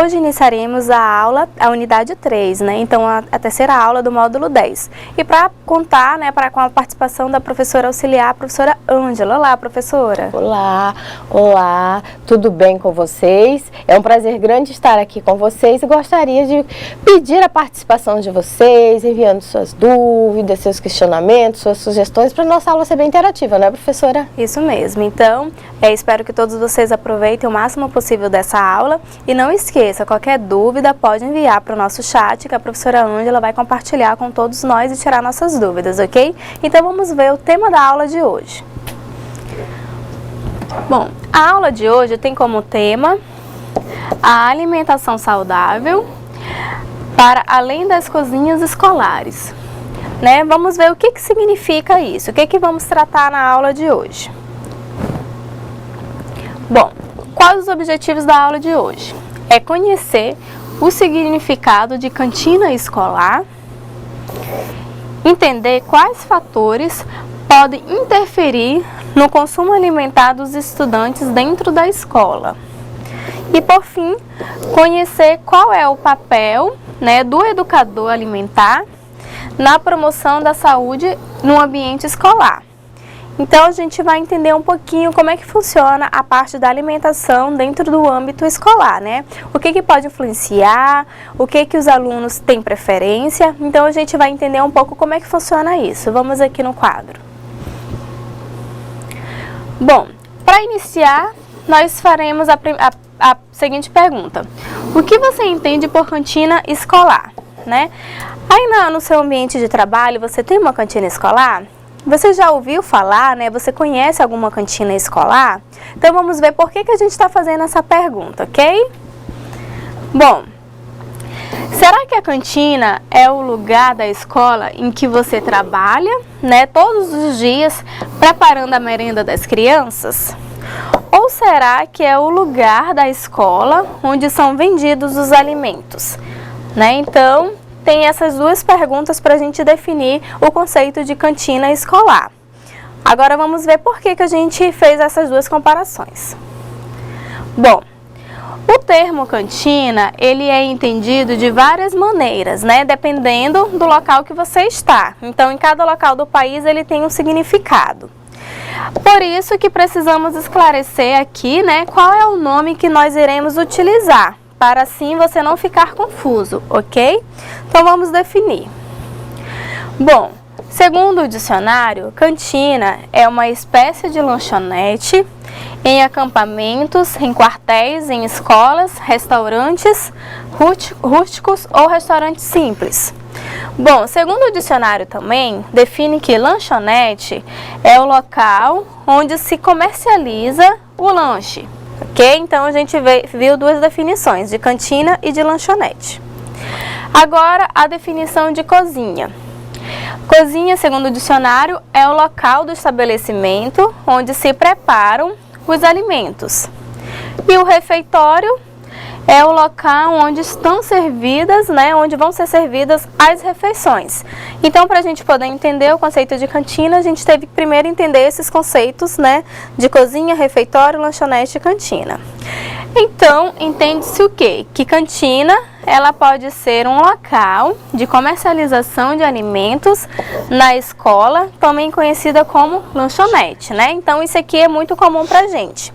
Hoje iniciaremos a unidade 3, né? Então a terceira aula do módulo 10. E para contar, né, com a participação da professora auxiliar, a professora Ângela. Olá, professora. Olá, tudo bem com vocês? É um prazer grande estar aqui com vocês e gostaria de pedir a participação de vocês, enviando suas dúvidas, seus questionamentos, suas sugestões, para a nossa aula ser bem interativa, né, professora? Isso mesmo. Então, espero que todos vocês aproveitem o máximo possível dessa aula e não esqueça, qualquer dúvida pode enviar para o nosso chat que a professora Ângela vai compartilhar com todos nós e tirar nossas dúvidas, ok? Então vamos ver o tema da aula de hoje. Bom, a aula de hoje tem como tema a alimentação saudável para além das cozinhas escolares, né? Vamos ver o que significa isso, o que vamos tratar na aula de hoje. Bom, quais os objetivos da aula de hoje? É conhecer o significado de cantina escolar, entender quais fatores podem interferir no consumo alimentar dos estudantes dentro da escola. E, por fim, conhecer qual é o papel, né, do educador alimentar na promoção da saúde no ambiente escolar. Então, a gente vai entender um pouquinho como é que funciona a parte da alimentação dentro do âmbito escolar, né? O que pode influenciar, o que os alunos têm preferência. Então, a gente vai entender um pouco como é que funciona isso. Vamos aqui no quadro. Bom, para iniciar, nós faremos a seguinte pergunta. O que você entende por cantina escolar, né? Aí no seu ambiente de trabalho, você tem uma cantina escolar? Você já ouviu falar, né? Você conhece alguma cantina escolar? Então, vamos ver por que a gente está fazendo essa pergunta, ok? Bom, será que a cantina é o lugar da escola em que você trabalha, né? Todos os dias, preparando a merenda das crianças? Ou será que é o lugar da escola onde são vendidos os alimentos, né? Então, tem essas duas perguntas para a gente definir o conceito de cantina escolar. Agora vamos ver por que a gente fez essas duas comparações. Bom, o termo cantina, ele é entendido de várias maneiras, né? Dependendo do local que você está. Então, em cada local do país, ele tem um significado. Por isso que precisamos esclarecer aqui, né, qual é o nome que nós iremos utilizar, para assim você não ficar confuso, ok? Então, vamos definir. Bom, segundo o dicionário, cantina é uma espécie de lanchonete em acampamentos, em quartéis, em escolas, restaurantes rústicos ou restaurantes simples. Bom, segundo o dicionário também, define que lanchonete é o local onde se comercializa o lanche. Ok? Então, a gente viu duas definições, de cantina e de lanchonete. Agora, a definição de cozinha. Cozinha, segundo o dicionário, é o local do estabelecimento onde se preparam os alimentos. E o refeitório é o local onde estão servidas, né, onde vão ser servidas as refeições. Então, para a gente poder entender o conceito de cantina, a gente teve que primeiro entender esses conceitos, né, de cozinha, refeitório, lanchonete e cantina. Então, entende-se o quê? Que cantina, ela pode ser um local de comercialização de alimentos na escola, também conhecida como lanchonete, né? Então, isso aqui é muito comum pra gente.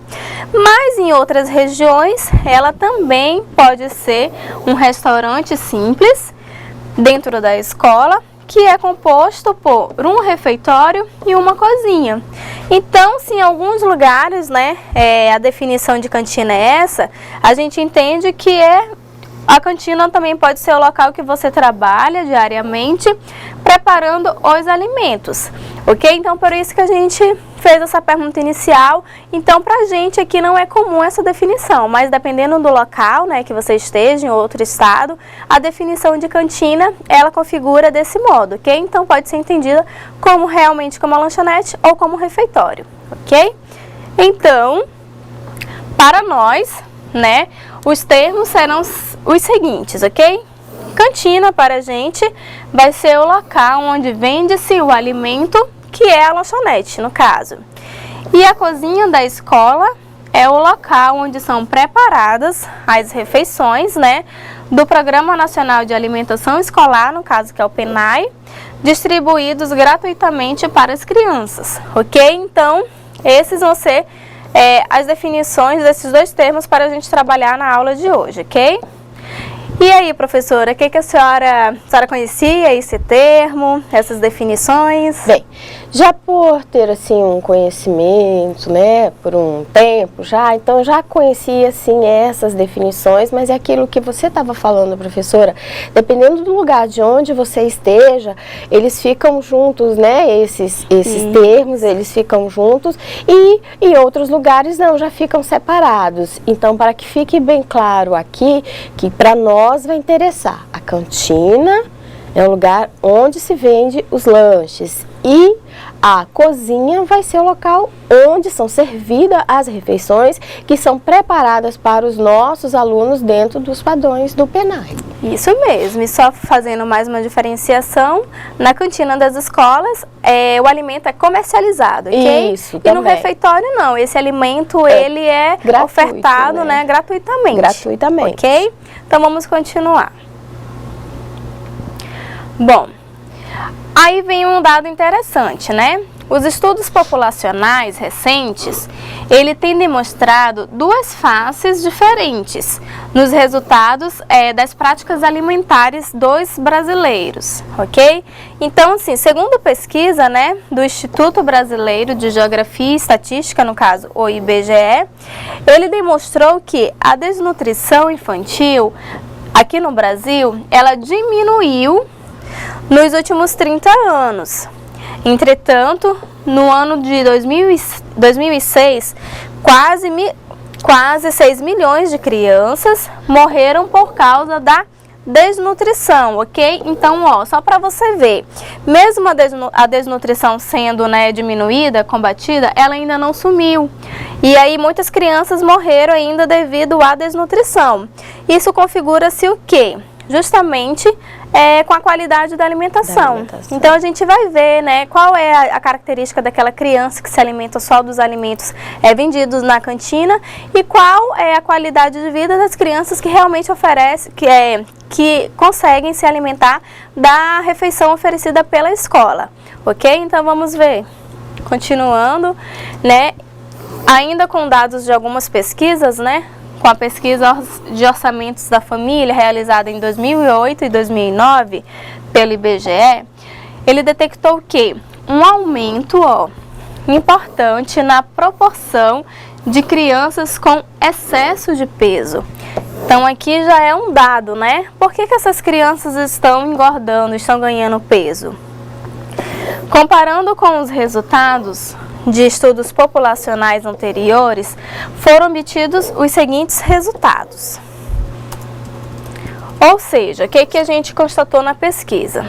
Mas em outras regiões, ela também pode ser um restaurante simples dentro da escola, que é composto por um refeitório e uma cozinha. Então, se em alguns lugares, né, a definição de cantina é essa, a gente entende que a cantina também pode ser o local que você trabalha diariamente preparando os alimentos, ok? Então, por isso que a gente fez essa pergunta inicial. Então, pra gente aqui não é comum essa definição, mas dependendo do local, né, que você esteja, em outro estado, a definição de cantina, ela configura desse modo, ok? Então, pode ser entendida como realmente como uma lanchonete ou como um refeitório, ok? Então, para nós, né, os termos serão os seguintes, ok? Cantina, para a gente, vai ser o local onde vende-se o alimento, que é a lanchonete, no caso. E a cozinha da escola é o local onde são preparadas as refeições, né, do Programa Nacional de Alimentação Escolar, no caso que é o PNAE, distribuídos gratuitamente para as crianças, ok? Então, esses vão ser as definições desses dois termos para a gente trabalhar na aula de hoje, ok? E aí, professora, o que a senhora conhecia esse termo, essas definições? Bem, já por ter assim um conhecimento, né, por um tempo já, então já conhecia assim essas definições, mas é aquilo que você estava falando, professora, dependendo do lugar de onde você esteja, eles ficam juntos, né, esses termos, eles ficam juntos e em outros lugares não, já ficam separados. Então, para que fique bem claro aqui, que para nós vai interessar, a cantina é o lugar onde se vende os lanches e a cozinha vai ser o local onde são servidas as refeições que são preparadas para os nossos alunos dentro dos padrões do PNAE. Isso mesmo, e só fazendo mais uma diferenciação, na cantina das escolas o alimento é comercializado, ok? Isso, e no refeitório não, esse alimento ele é gratuito, ofertado, né, gratuitamente. Gratuitamente. Ok? Então vamos continuar. Bom, aí vem um dado interessante, né? Os estudos populacionais recentes, ele tem demonstrado duas faces diferentes nos resultados das práticas alimentares dos brasileiros, ok? Então, assim, segundo pesquisa, né, do Instituto Brasileiro de Geografia e Estatística, no caso, o IBGE, ele demonstrou que a desnutrição infantil aqui no Brasil, ela diminuiu nos últimos 30 anos. Entretanto, no ano de 2006, quase 6 milhões de crianças morreram por causa da desnutrição, ok? Então, ó, só para você ver, mesmo a desnutrição sendo, né, diminuída, combatida, ela ainda não sumiu. E aí muitas crianças morreram ainda devido à desnutrição. Isso configura-se o quê? Justamente com a qualidade da alimentação. Então a gente vai ver, né, qual é a característica daquela criança que se alimenta só dos alimentos vendidos na cantina e qual é a qualidade de vida das crianças que realmente oferecem, que conseguem se alimentar da refeição oferecida pela escola, ok? Então vamos ver. Continuando, né, ainda com dados de algumas pesquisas, né, com a pesquisa de orçamentos da família realizada em 2008 e 2009 pelo IBGE, ele detectou que um aumento importante na proporção de crianças com excesso de peso. Então aqui já é um dado, né? Por que essas crianças estão engordando, estão ganhando peso? Comparando com os resultados de estudos populacionais anteriores, foram obtidos os seguintes resultados. Ou seja, o que a gente constatou na pesquisa?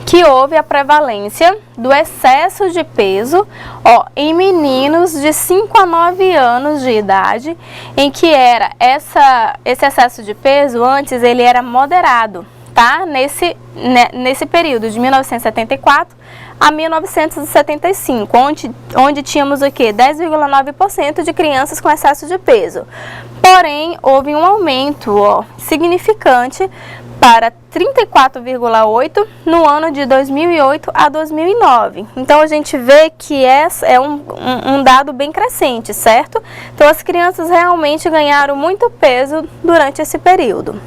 Que houve a prevalência do excesso de peso em meninos de 5 a 9 anos de idade, em que esse excesso de peso antes ele era moderado, tá? Nesse período de 1974 a 1975, onde tínhamos o quê? 10,9% de crianças com excesso de peso. Porém, houve um aumento significante para 34,8% no ano de 2008 a 2009. Então, a gente vê que é um dado bem crescente, certo? Então, as crianças realmente ganharam muito peso durante esse período.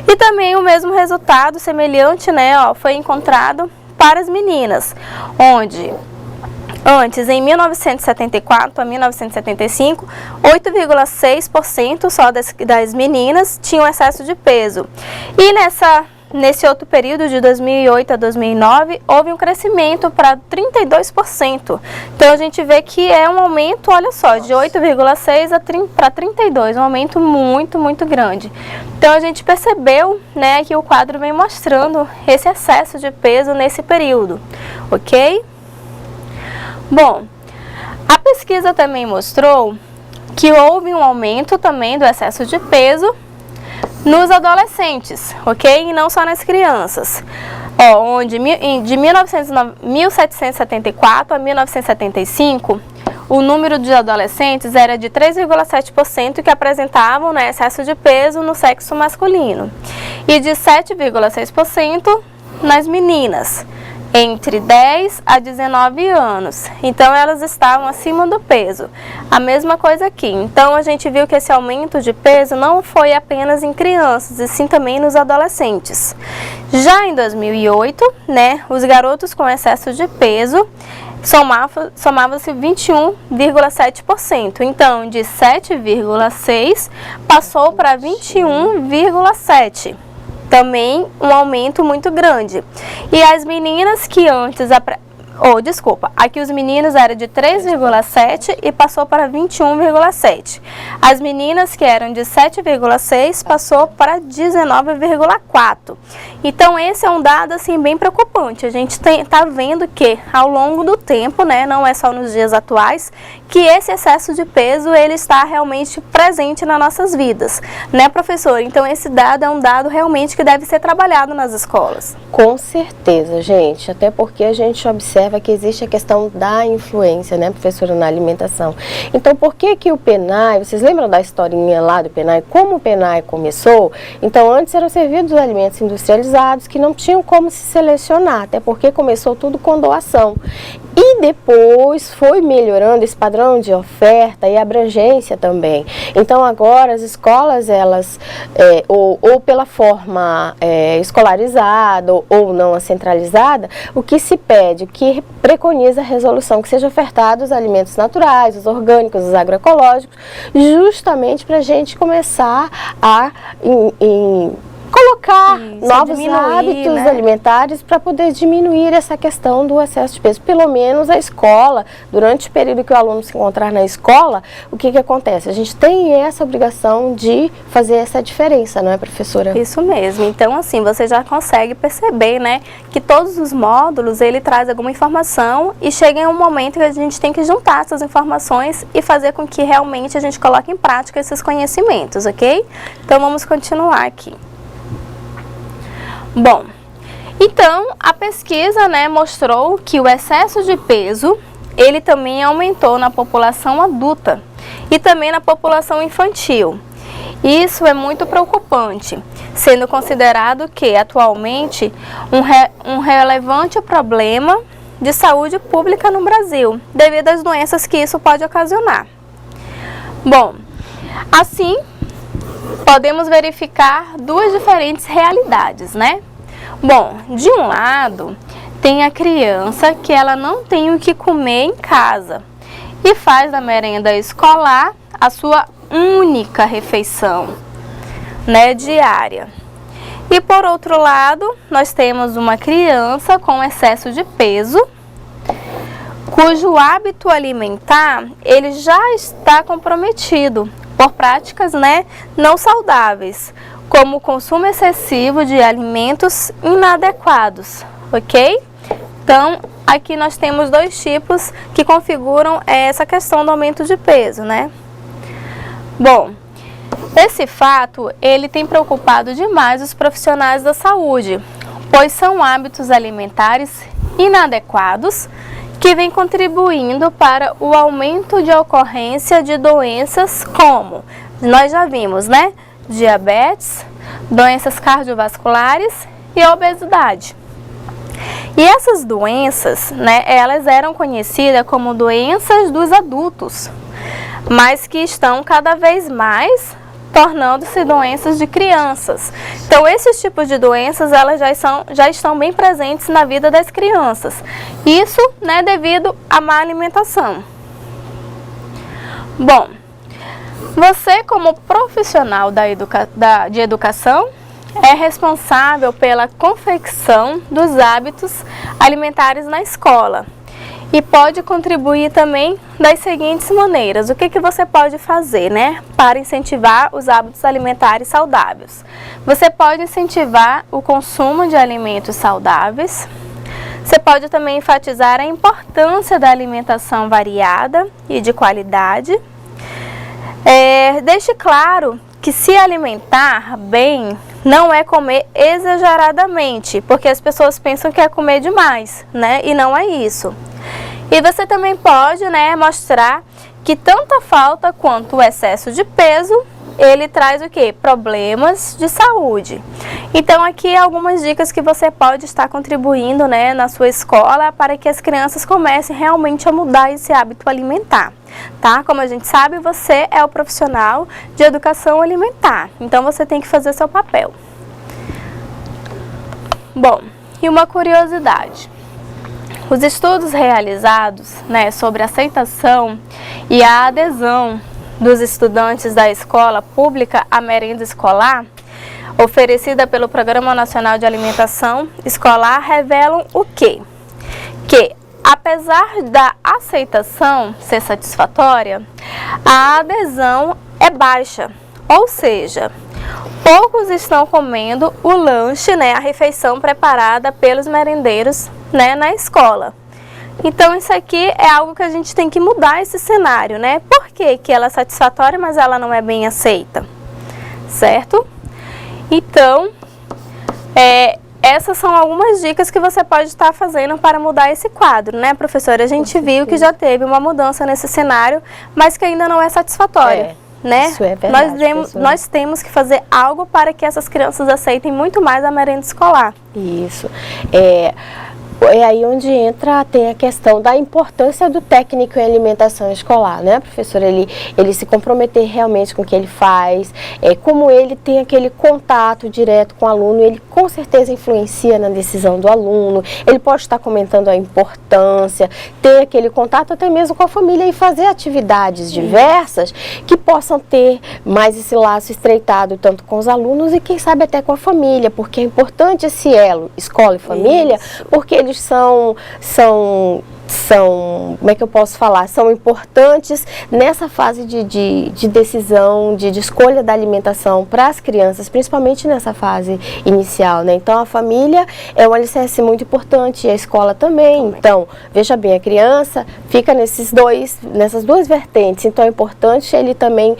E também o mesmo resultado semelhante, né, foi encontrado para as meninas, onde antes, em 1974 a 1975, 8,6% só das meninas tinham excesso de peso. E nesse outro período, de 2008 a 2009, houve um crescimento para 32%. Então, a gente vê que é um aumento, olha só, de 8,6% para 32%, um aumento muito, muito grande. Então, a gente percebeu, né, que o quadro vem mostrando esse excesso de peso nesse período, ok? Bom, a pesquisa também mostrou que houve um aumento também do excesso de peso nos adolescentes, ok? E não só nas crianças. Onde de 1774 a 1975, o número de adolescentes era de 3,7% que apresentavam, né, excesso de peso no sexo masculino e de 7,6% nas meninas, entre 10 a 19 anos. Então, elas estavam acima do peso. A mesma coisa aqui. Então, a gente viu que esse aumento de peso não foi apenas em crianças, e sim também nos adolescentes. Já em 2008, né, os garotos com excesso de peso somava-se 21,7%. Então, de 7,6% passou para 21,7%. Também um aumento muito grande. E as meninas que antes... aqui os meninos eram de 3,7 e passou para 21,7. As meninas que eram de 7,6 passou para 19,4. Então esse é um dado assim bem preocupante. A gente está vendo que ao longo do tempo, né, não é só nos dias atuais, que esse excesso de peso ele está realmente presente nas nossas vidas, né, professor? Então esse dado é um dado realmente que deve ser trabalhado nas escolas. Com certeza, gente, até porque a gente observa que existe a questão da influência, né, professora, na alimentação. Então, por que que o PENAI, vocês lembram da historinha lá do PENAI, como o PENAI começou? Então, antes eram servidos alimentos industrializados que não tinham como se selecionar, até porque começou tudo com doação. E depois foi melhorando esse padrão de oferta e abrangência também. Então agora as escolas, elas, ou pela forma escolarizada ou não centralizada, o que se pede, o que preconiza a resolução, que seja ofertado os alimentos naturais, os orgânicos, os agroecológicos, justamente para a gente começar a colocar novos hábitos, né, alimentares para poder diminuir essa questão do excesso de peso. Pelo menos a escola, durante o período que o aluno se encontrar na escola, o que que acontece? A gente tem essa obrigação de fazer essa diferença, não é, professora? Isso mesmo. Então, assim, você já consegue perceber, né, que todos os módulos, ele traz alguma informação e chega em um momento que a gente tem que juntar essas informações e fazer com que realmente a gente coloque em prática esses conhecimentos, ok? Então, vamos continuar aqui. Bom, então a pesquisa, né, mostrou que o excesso de peso, ele também aumentou na população adulta e também na população infantil. Isso é muito preocupante, sendo considerado que atualmente um relevante problema de saúde pública no Brasil, devido às doenças que isso pode ocasionar. Bom, assim, podemos verificar duas diferentes realidades, né? Bom, de um lado, tem a criança que ela não tem o que comer em casa e faz da merenda escolar a sua única refeição, né, diária. E por outro lado, nós temos uma criança com excesso de peso, cujo hábito alimentar ele já está comprometido por práticas, né, não saudáveis, como o consumo excessivo de alimentos inadequados, ok? Então, aqui nós temos dois tipos que configuram essa questão do aumento de peso, né? Bom, esse fato, ele tem preocupado demais os profissionais da saúde, pois são hábitos alimentares inadequados que vem contribuindo para o aumento de ocorrência de doenças como, nós já vimos, né? Diabetes, doenças cardiovasculares e obesidade. E essas doenças, né, elas eram conhecidas como doenças dos adultos, mas que estão cada vez mais tornando-se doenças de crianças. Então, esses tipos de doenças, elas já estão bem presentes na vida das crianças. Isso, né, devido à má alimentação. Bom, você como profissional de educação é responsável pela confecção dos hábitos alimentares na escola e pode contribuir também das seguintes maneiras. O que você pode fazer, né, para incentivar os hábitos alimentares saudáveis? Você pode incentivar o consumo de alimentos saudáveis. Você pode também enfatizar a importância da alimentação variada e de qualidade. Deixe claro que se alimentar bem não é comer exageradamente, porque as pessoas pensam que é comer demais, né? E não é isso. E você também pode, né, mostrar que tanto a falta quanto o excesso de peso, ele traz o quê? Problemas de saúde. Então aqui algumas dicas que você pode estar contribuindo, né, na sua escola para que as crianças comecem realmente a mudar esse hábito alimentar. Tá? Como a gente sabe, você é o profissional de educação alimentar, então você tem que fazer seu papel. Bom, e uma curiosidade. Os estudos realizados, né, sobre a aceitação e a adesão dos estudantes da escola pública à merenda escolar, oferecida pelo Programa Nacional de Alimentação Escolar, revelam o quê? Que, apesar da aceitação ser satisfatória, a adesão é baixa, ou seja, poucos estão comendo o lanche, né, a refeição preparada pelos merendeiros, né, na escola. Então isso aqui é algo que a gente tem que mudar esse cenário, né? Por que ela é satisfatória, mas ela não é bem aceita? Certo? Então, essas são algumas dicas que você pode estar fazendo para mudar esse quadro, né, professora? A gente viu que já teve uma mudança nesse cenário, mas que ainda não é satisfatória. Né? Isso é verdade, nós temos que fazer algo para que essas crianças aceitem muito mais a merenda escolar. Isso. É aí onde tem a questão da importância do técnico em alimentação escolar, né, professor? Ele se comprometer realmente com o que ele faz, como ele tem aquele contato direto com o aluno, ele com certeza influencia na decisão do aluno, ele pode estar comentando a importância, ter aquele contato até mesmo com a família e fazer atividades diversas que possam ter mais esse laço estreitado tanto com os alunos e quem sabe até com a família, porque é importante esse elo, escola e família, porque eles são, como é que eu posso falar, são importantes nessa fase de decisão, de escolha da alimentação para as crianças, principalmente nessa fase inicial, né? Então a família é um alicerce muito importante e a escola também. Então, veja bem, a criança fica nessas duas vertentes, então é importante ele também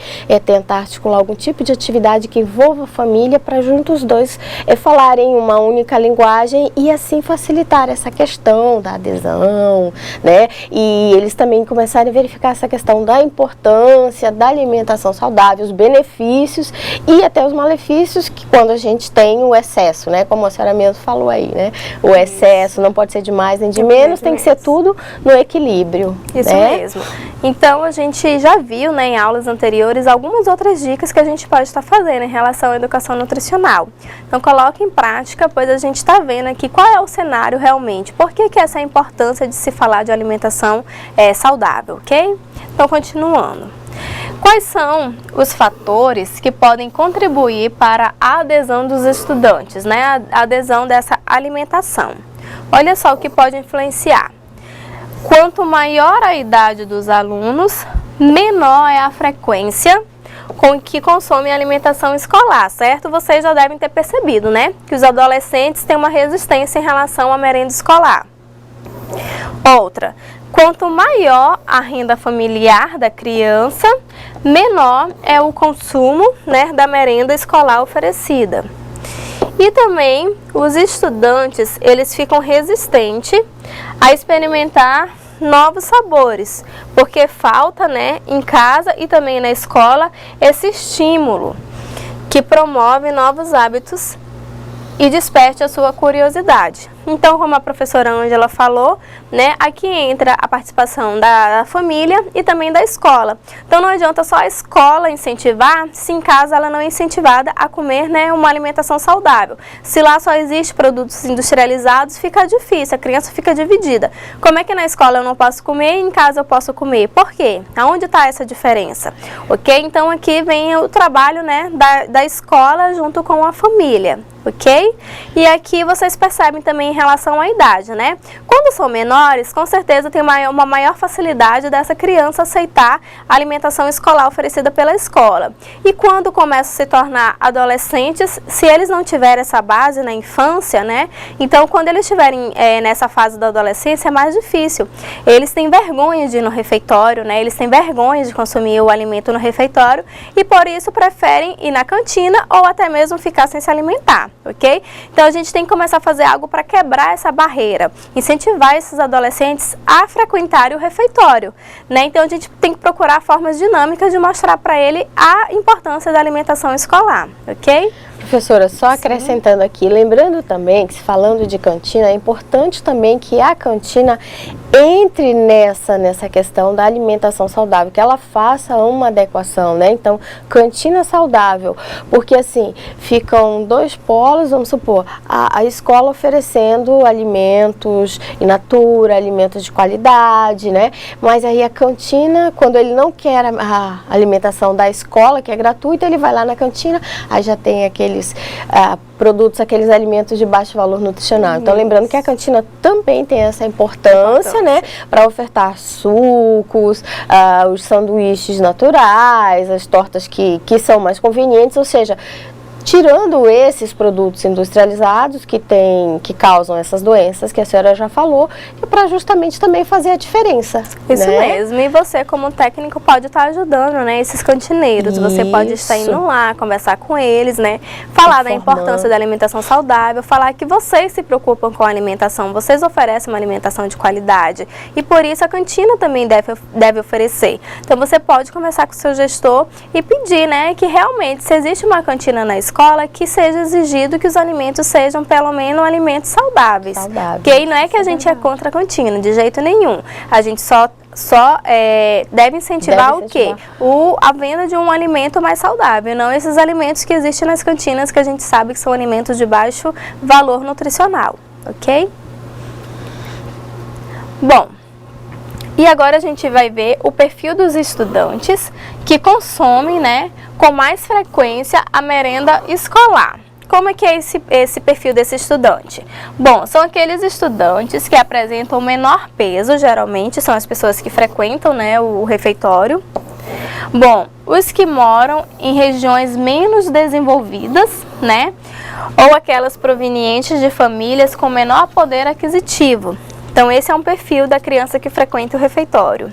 tentar articular algum tipo de atividade que envolva a família para juntos os dois falarem uma única linguagem e assim facilitar essa questão da adesão, né? E eles também começarem a verificar essa questão da importância da alimentação saudável, os benefícios e até os malefícios que quando a gente tem o excesso, né? Como a senhora mesmo falou aí, né? O excesso não pode ser de mais nem de menos, tem que ser tudo no equilíbrio. Isso mesmo. Então a gente já viu, né, em aulas anteriores algumas outras dicas que a gente pode estar fazendo em relação à educação nutricional. Então coloque em prática, pois a gente está vendo aqui qual é o cenário realmente. Por que essa importância de se falar de alimentação saudável, ok? Então, continuando. Quais são os fatores que podem contribuir para a adesão dos estudantes, né? A adesão dessa alimentação. Olha só o que pode influenciar. Quanto maior a idade dos alunos, menor é a frequência com que consomem alimentação escolar, certo? Vocês já devem ter percebido, né? Que os adolescentes têm uma resistência em relação à merenda escolar. Outra, quanto maior a renda familiar da criança, menor é o consumo, né, da merenda escolar oferecida. E também os estudantes, eles ficam resistentes a experimentar novos sabores, porque falta, né, em casa e também na escola esse estímulo que promove novos hábitos e desperte a sua curiosidade. Então, como a professora Ângela falou, né, aqui entra a participação da família e também da escola. Então, não adianta só a escola incentivar, se em casa ela não é incentivada a comer, né, uma alimentação saudável. Se lá só existe produtos industrializados, fica difícil, a criança fica dividida. Como é que na escola eu não posso comer e em casa eu posso comer? Por quê? Aonde está essa diferença? Ok? Então, aqui vem o trabalho, né, da escola junto com a família. Ok? E aqui vocês percebem também em relação à idade, né? Quando são menores, com certeza tem uma maior facilidade dessa criança aceitar a alimentação escolar oferecida pela escola. E quando começam a se tornar adolescentes, se eles não tiverem essa base na infância, né? Então, quando eles estiverem nessa fase da adolescência, é mais difícil. Eles têm vergonha de ir no refeitório, né? Eles têm vergonha de consumir o alimento no refeitório e por isso preferem ir na cantina ou até mesmo ficar sem se alimentar. Ok? Então a gente tem que começar a fazer algo para quebrar quebrar essa barreira, incentivar esses adolescentes a frequentarem o refeitório, né? Então a gente tem que procurar formas dinâmicas de mostrar para ele a importância da alimentação escolar, ok? Professora, só acrescentando aqui, lembrando também que, falando de cantina, é importante também que a cantina entre nessa questão da alimentação saudável, que ela faça uma adequação, né? Então, cantina saudável, porque assim, ficam dois polos, vamos supor, a escola oferecendo alimentos in natura, alimentos de qualidade, né? Mas aí a cantina, quando ele não quer a alimentação da escola, que é gratuita, ele vai lá na cantina, aí já tem aqueles produtos, aqueles alimentos de baixo valor nutricional. Então, lembrando que a cantina também tem essa importância, né, para ofertar sucos, os sanduíches naturais, as tortas que são mais convenientes, ou seja, tirando esses produtos industrializados que causam essas doenças que a senhora já falou, e para justamente também fazer a diferença. Isso, né? mesmo. E você, como técnico, pode estar ajudando, né, esses cantineiros. Você pode estar indo lá, conversar com eles, né, falar da importância da alimentação saudável, falar que vocês se preocupam com a alimentação, vocês oferecem uma alimentação de qualidade e por isso a cantina também deve oferecer. Então você pode conversar com o seu gestor e pedir, né, que realmente, se existe uma cantina na escola, que seja exigido que os alimentos sejam pelo menos alimentos saudáveis. Porque não é que a gente é contra a cantina, de jeito nenhum. A gente só deve incentivar o quê? A venda de um alimento mais saudável, não esses alimentos que existem nas cantinas, que a gente sabe que são alimentos de baixo valor nutricional, ok? Bom, e agora a gente vai ver o perfil dos estudantes que consomem, né, com mais frequência a merenda escolar. Como é que é esse perfil desse estudante? Bom, são aqueles estudantes que apresentam menor peso, geralmente são as pessoas que frequentam, né, o refeitório. Bom, os que moram em regiões menos desenvolvidas, né, ou aquelas provenientes de famílias com menor poder aquisitivo. Então, esse é um perfil da criança que frequenta o refeitório.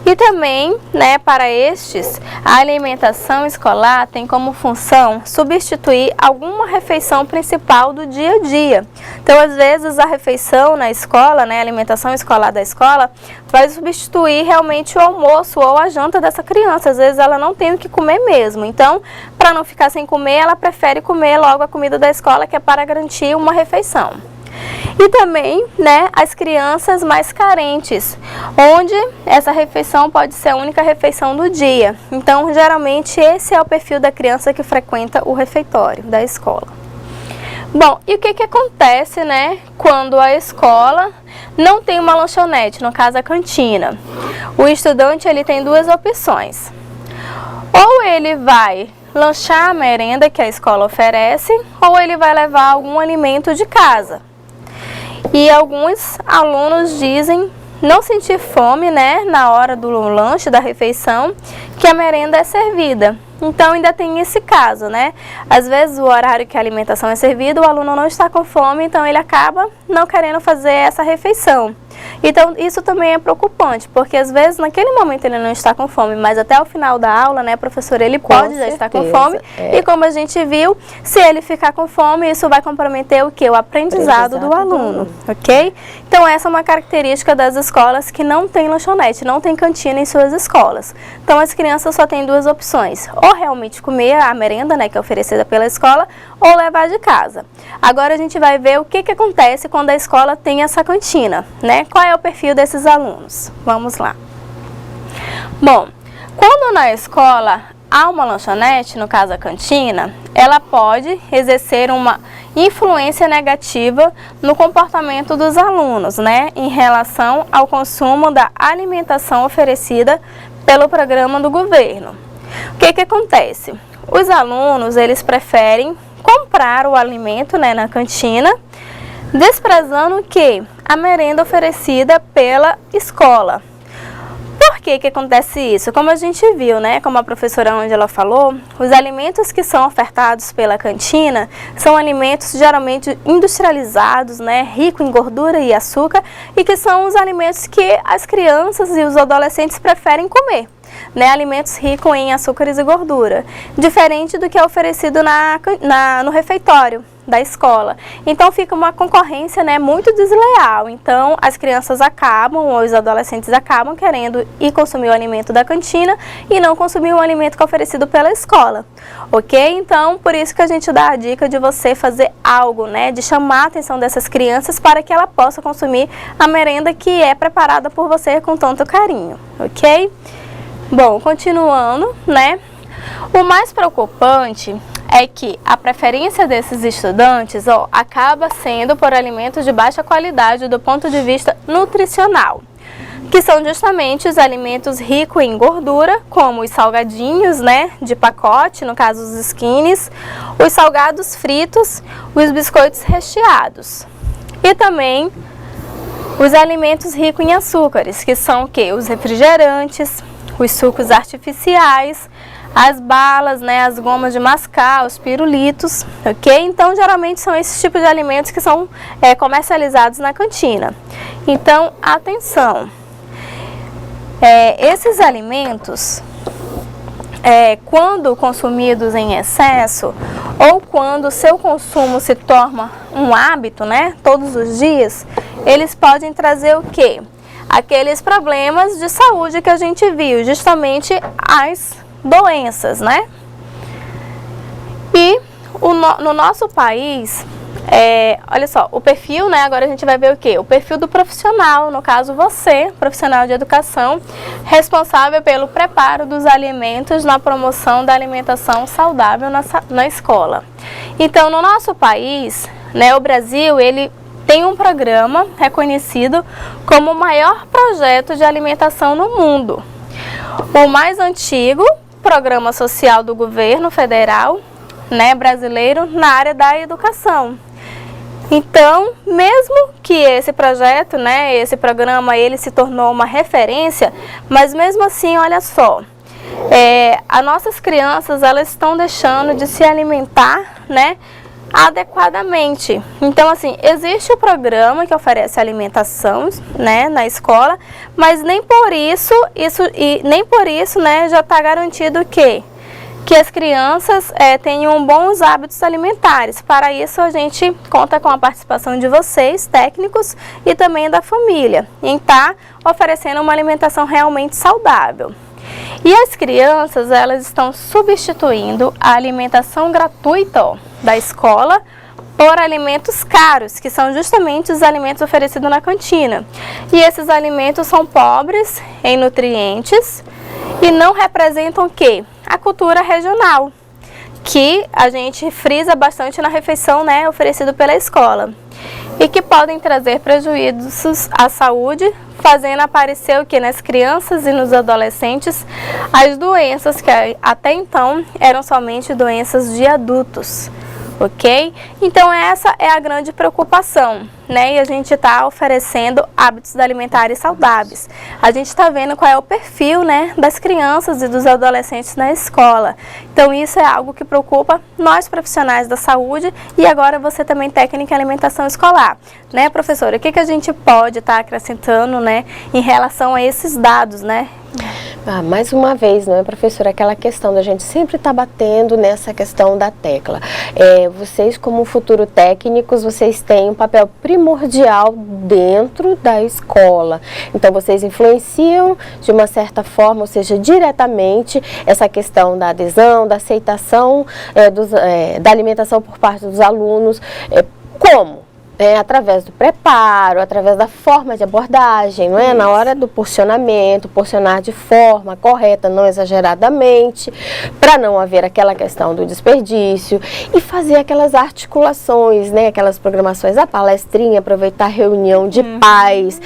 E também, né, para estes, a alimentação escolar tem como função substituir alguma refeição principal do dia a dia. Então, às vezes, a refeição na escola, né, a alimentação escolar da escola, vai substituir realmente o almoço ou a janta dessa criança. Às vezes, ela não tem o que comer mesmo. Então, para não ficar sem comer, ela prefere comer logo a comida da escola, que é para garantir uma refeição. E também, né, as crianças mais carentes, onde essa refeição pode ser a única refeição do dia. Então, geralmente, esse é o perfil da criança que frequenta o refeitório da escola. Bom, e o que acontece, né, quando a escola não tem uma lanchonete, no caso a cantina? O estudante, ele tem duas opções. Ou ele vai lanchar a merenda que a escola oferece, ou ele vai levar algum alimento de casa. E alguns alunos dizem não sentir fome, né, na hora do lanche, da refeição, que a merenda é servida. Então, ainda tem esse caso, né? Às vezes, o horário que a alimentação é servida, o aluno não está com fome, então ele acaba não querendo fazer essa refeição. Então, isso também é preocupante, porque às vezes, naquele momento ele não está com fome, mas até o final da aula, né, professor, ele pode já estar com fome. E como a gente viu, se ele ficar com fome, isso vai comprometer o quê? O aprendizado do aluno, ok? Então, essa é uma característica das escolas que não tem lanchonete, não tem cantina em suas escolas. Então, as crianças só têm duas opções, ou realmente comer a merenda, né, que é oferecida pela escola, ou levar de casa. Agora, a gente vai ver o que acontece quando a escola tem essa cantina, né? Qual é o perfil desses alunos? Vamos lá. Bom, quando na escola há uma lanchonete, no caso a cantina, ela pode exercer uma influência negativa no comportamento dos alunos, né, em relação ao consumo da alimentação oferecida pelo programa do governo. O que acontece? Os alunos, eles preferem comprar o alimento, né, na cantina, desprezando que a merenda oferecida pela escola. Por que acontece isso? Como a gente viu, né, como a professora Ângela falou, os alimentos que são ofertados pela cantina são alimentos geralmente industrializados, né, rico em gordura e açúcar, e que são os alimentos que as crianças e os adolescentes preferem comer. Né, alimentos ricos em açúcares e gordura, diferente do que é oferecido no refeitório da escola. Então fica uma concorrência, né, muito desleal. Então as crianças acabam, ou os adolescentes acabam querendo ir consumir o alimento da cantina e não consumir o alimento que é oferecido pela escola, ok? Então por isso que a gente dá a dica de você fazer algo, né, de chamar a atenção dessas crianças para que ela possa consumir a merenda que é preparada por você com tanto carinho, ok? Bom, continuando, né? O mais preocupante é que a preferência desses estudantes acaba sendo por alimentos de baixa qualidade do ponto de vista nutricional, que são justamente os alimentos ricos em gordura, como os salgadinhos, né, de pacote, no caso os skinnies, os salgados fritos, os biscoitos recheados. E também os alimentos ricos em açúcares, que são o quê? Os refrigerantes, os sucos artificiais, as balas, né, as gomas de mascar, os pirulitos, ok? Então, geralmente são esses tipos de alimentos que são comercializados na cantina. Então, atenção, esses alimentos, quando consumidos em excesso, ou quando o seu consumo se torna um hábito, né, todos os dias, eles podem trazer o quê? Aqueles problemas de saúde que a gente viu, justamente as doenças, né? E no nosso país, olha só, o perfil, né? Agora a gente vai ver o quê? O perfil do profissional, no caso você, profissional de educação, responsável pelo preparo dos alimentos na promoção da alimentação saudável na escola. Então, no nosso país, né, o Brasil, ele tem um programa reconhecido como o maior projeto de alimentação no mundo. O mais antigo programa social do governo federal, né, brasileiro na área da educação. Então, mesmo que esse projeto, né, esse programa, ele se tornou uma referência, mas mesmo assim, olha só, as nossas crianças, elas estão deixando de se alimentar, né, adequadamente. Então, assim, existe o programa que oferece alimentação, né, na escola, mas nem por isso, né, já está garantido que as crianças tenham bons hábitos alimentares. Para isso, a gente conta com a participação de vocês, técnicos, e também da família, em estar oferecendo uma alimentação realmente saudável. E as crianças, elas estão substituindo a alimentação gratuita da escola por alimentos caros, que são justamente os alimentos oferecidos na cantina. E esses alimentos são pobres em nutrientes e não representam o quê? A cultura regional, que a gente frisa bastante na refeição, né, oferecida pela escola, e que podem trazer prejuízos à saúde, fazendo aparecer o que nas crianças e nos adolescentes as doenças que até então eram somente doenças de adultos, ok? Então essa é a grande preocupação, né? E a gente está oferecendo hábitos alimentares saudáveis. A gente está vendo qual é o perfil, né, das crianças e dos adolescentes na escola. Então isso é algo que preocupa nós profissionais da saúde e agora você também técnica em alimentação escolar, né, professora? O que a gente pode estar acrescentando, né, em relação a esses dados, né? Mais uma vez, não é, professora, aquela questão da gente sempre estar batendo nessa questão da tecla. Vocês, como futuro técnicos, vocês têm um papel primordial dentro da escola. Então, vocês influenciam de uma certa forma, ou seja, diretamente, essa questão da adesão, da aceitação da alimentação por parte dos alunos. Como? Através do preparo, através da forma de abordagem, não é? Na hora do porcionamento, porcionar de forma correta, não exageradamente, para não haver aquela questão do desperdício e fazer aquelas articulações, né? Aquelas programações, a palestrinha, aproveitar a reunião de pais.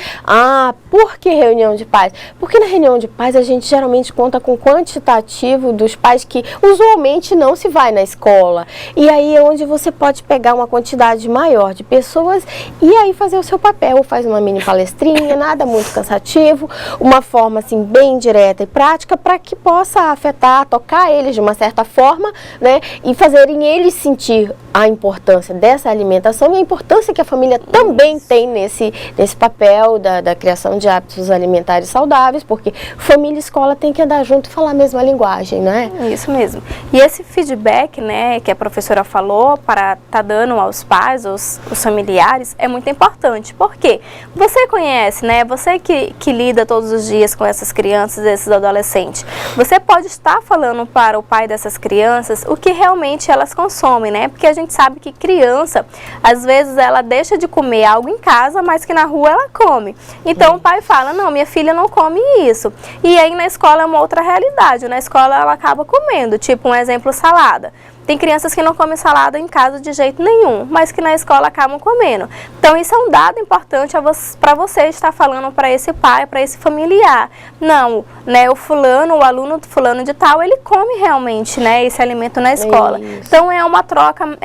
Por que reunião de pais? Porque na reunião de pais a gente geralmente conta com o quantitativo dos pais que usualmente não se vai na escola. E aí é onde você pode pegar uma quantidade maior de pessoas pessoas e aí fazer o seu papel, faz uma mini palestrinha, nada muito cansativo, uma forma assim bem direta e prática para que possa afetar, tocar eles de uma certa forma, né, e fazerem eles sentir a importância dessa alimentação e a importância que a família também tem nesse papel da criação de hábitos alimentares saudáveis, porque família e escola tem que andar junto e falar a mesma linguagem, né? Isso mesmo. E esse feedback, né, que a professora falou para estar dando aos pais, aos familiares, é muito importante. Por quê? Você conhece, né, você que lida todos os dias com essas crianças, esses adolescentes, você pode estar falando para o pai dessas crianças o que realmente elas consomem, né? Porque a gente sabe que criança, às vezes ela deixa de comer algo em casa, mas que na rua ela come. Então o pai fala, não, minha filha não come isso. E aí na escola é uma outra realidade. Na escola ela acaba comendo, tipo um exemplo, salada. Tem crianças que não comem salada em casa de jeito nenhum, mas que na escola acabam comendo. Então isso é um dado importante para você estar falando para esse pai, para esse familiar. Não, né, o fulano, o aluno fulano de tal, ele come realmente, né, esse alimento na escola. Então é uma troca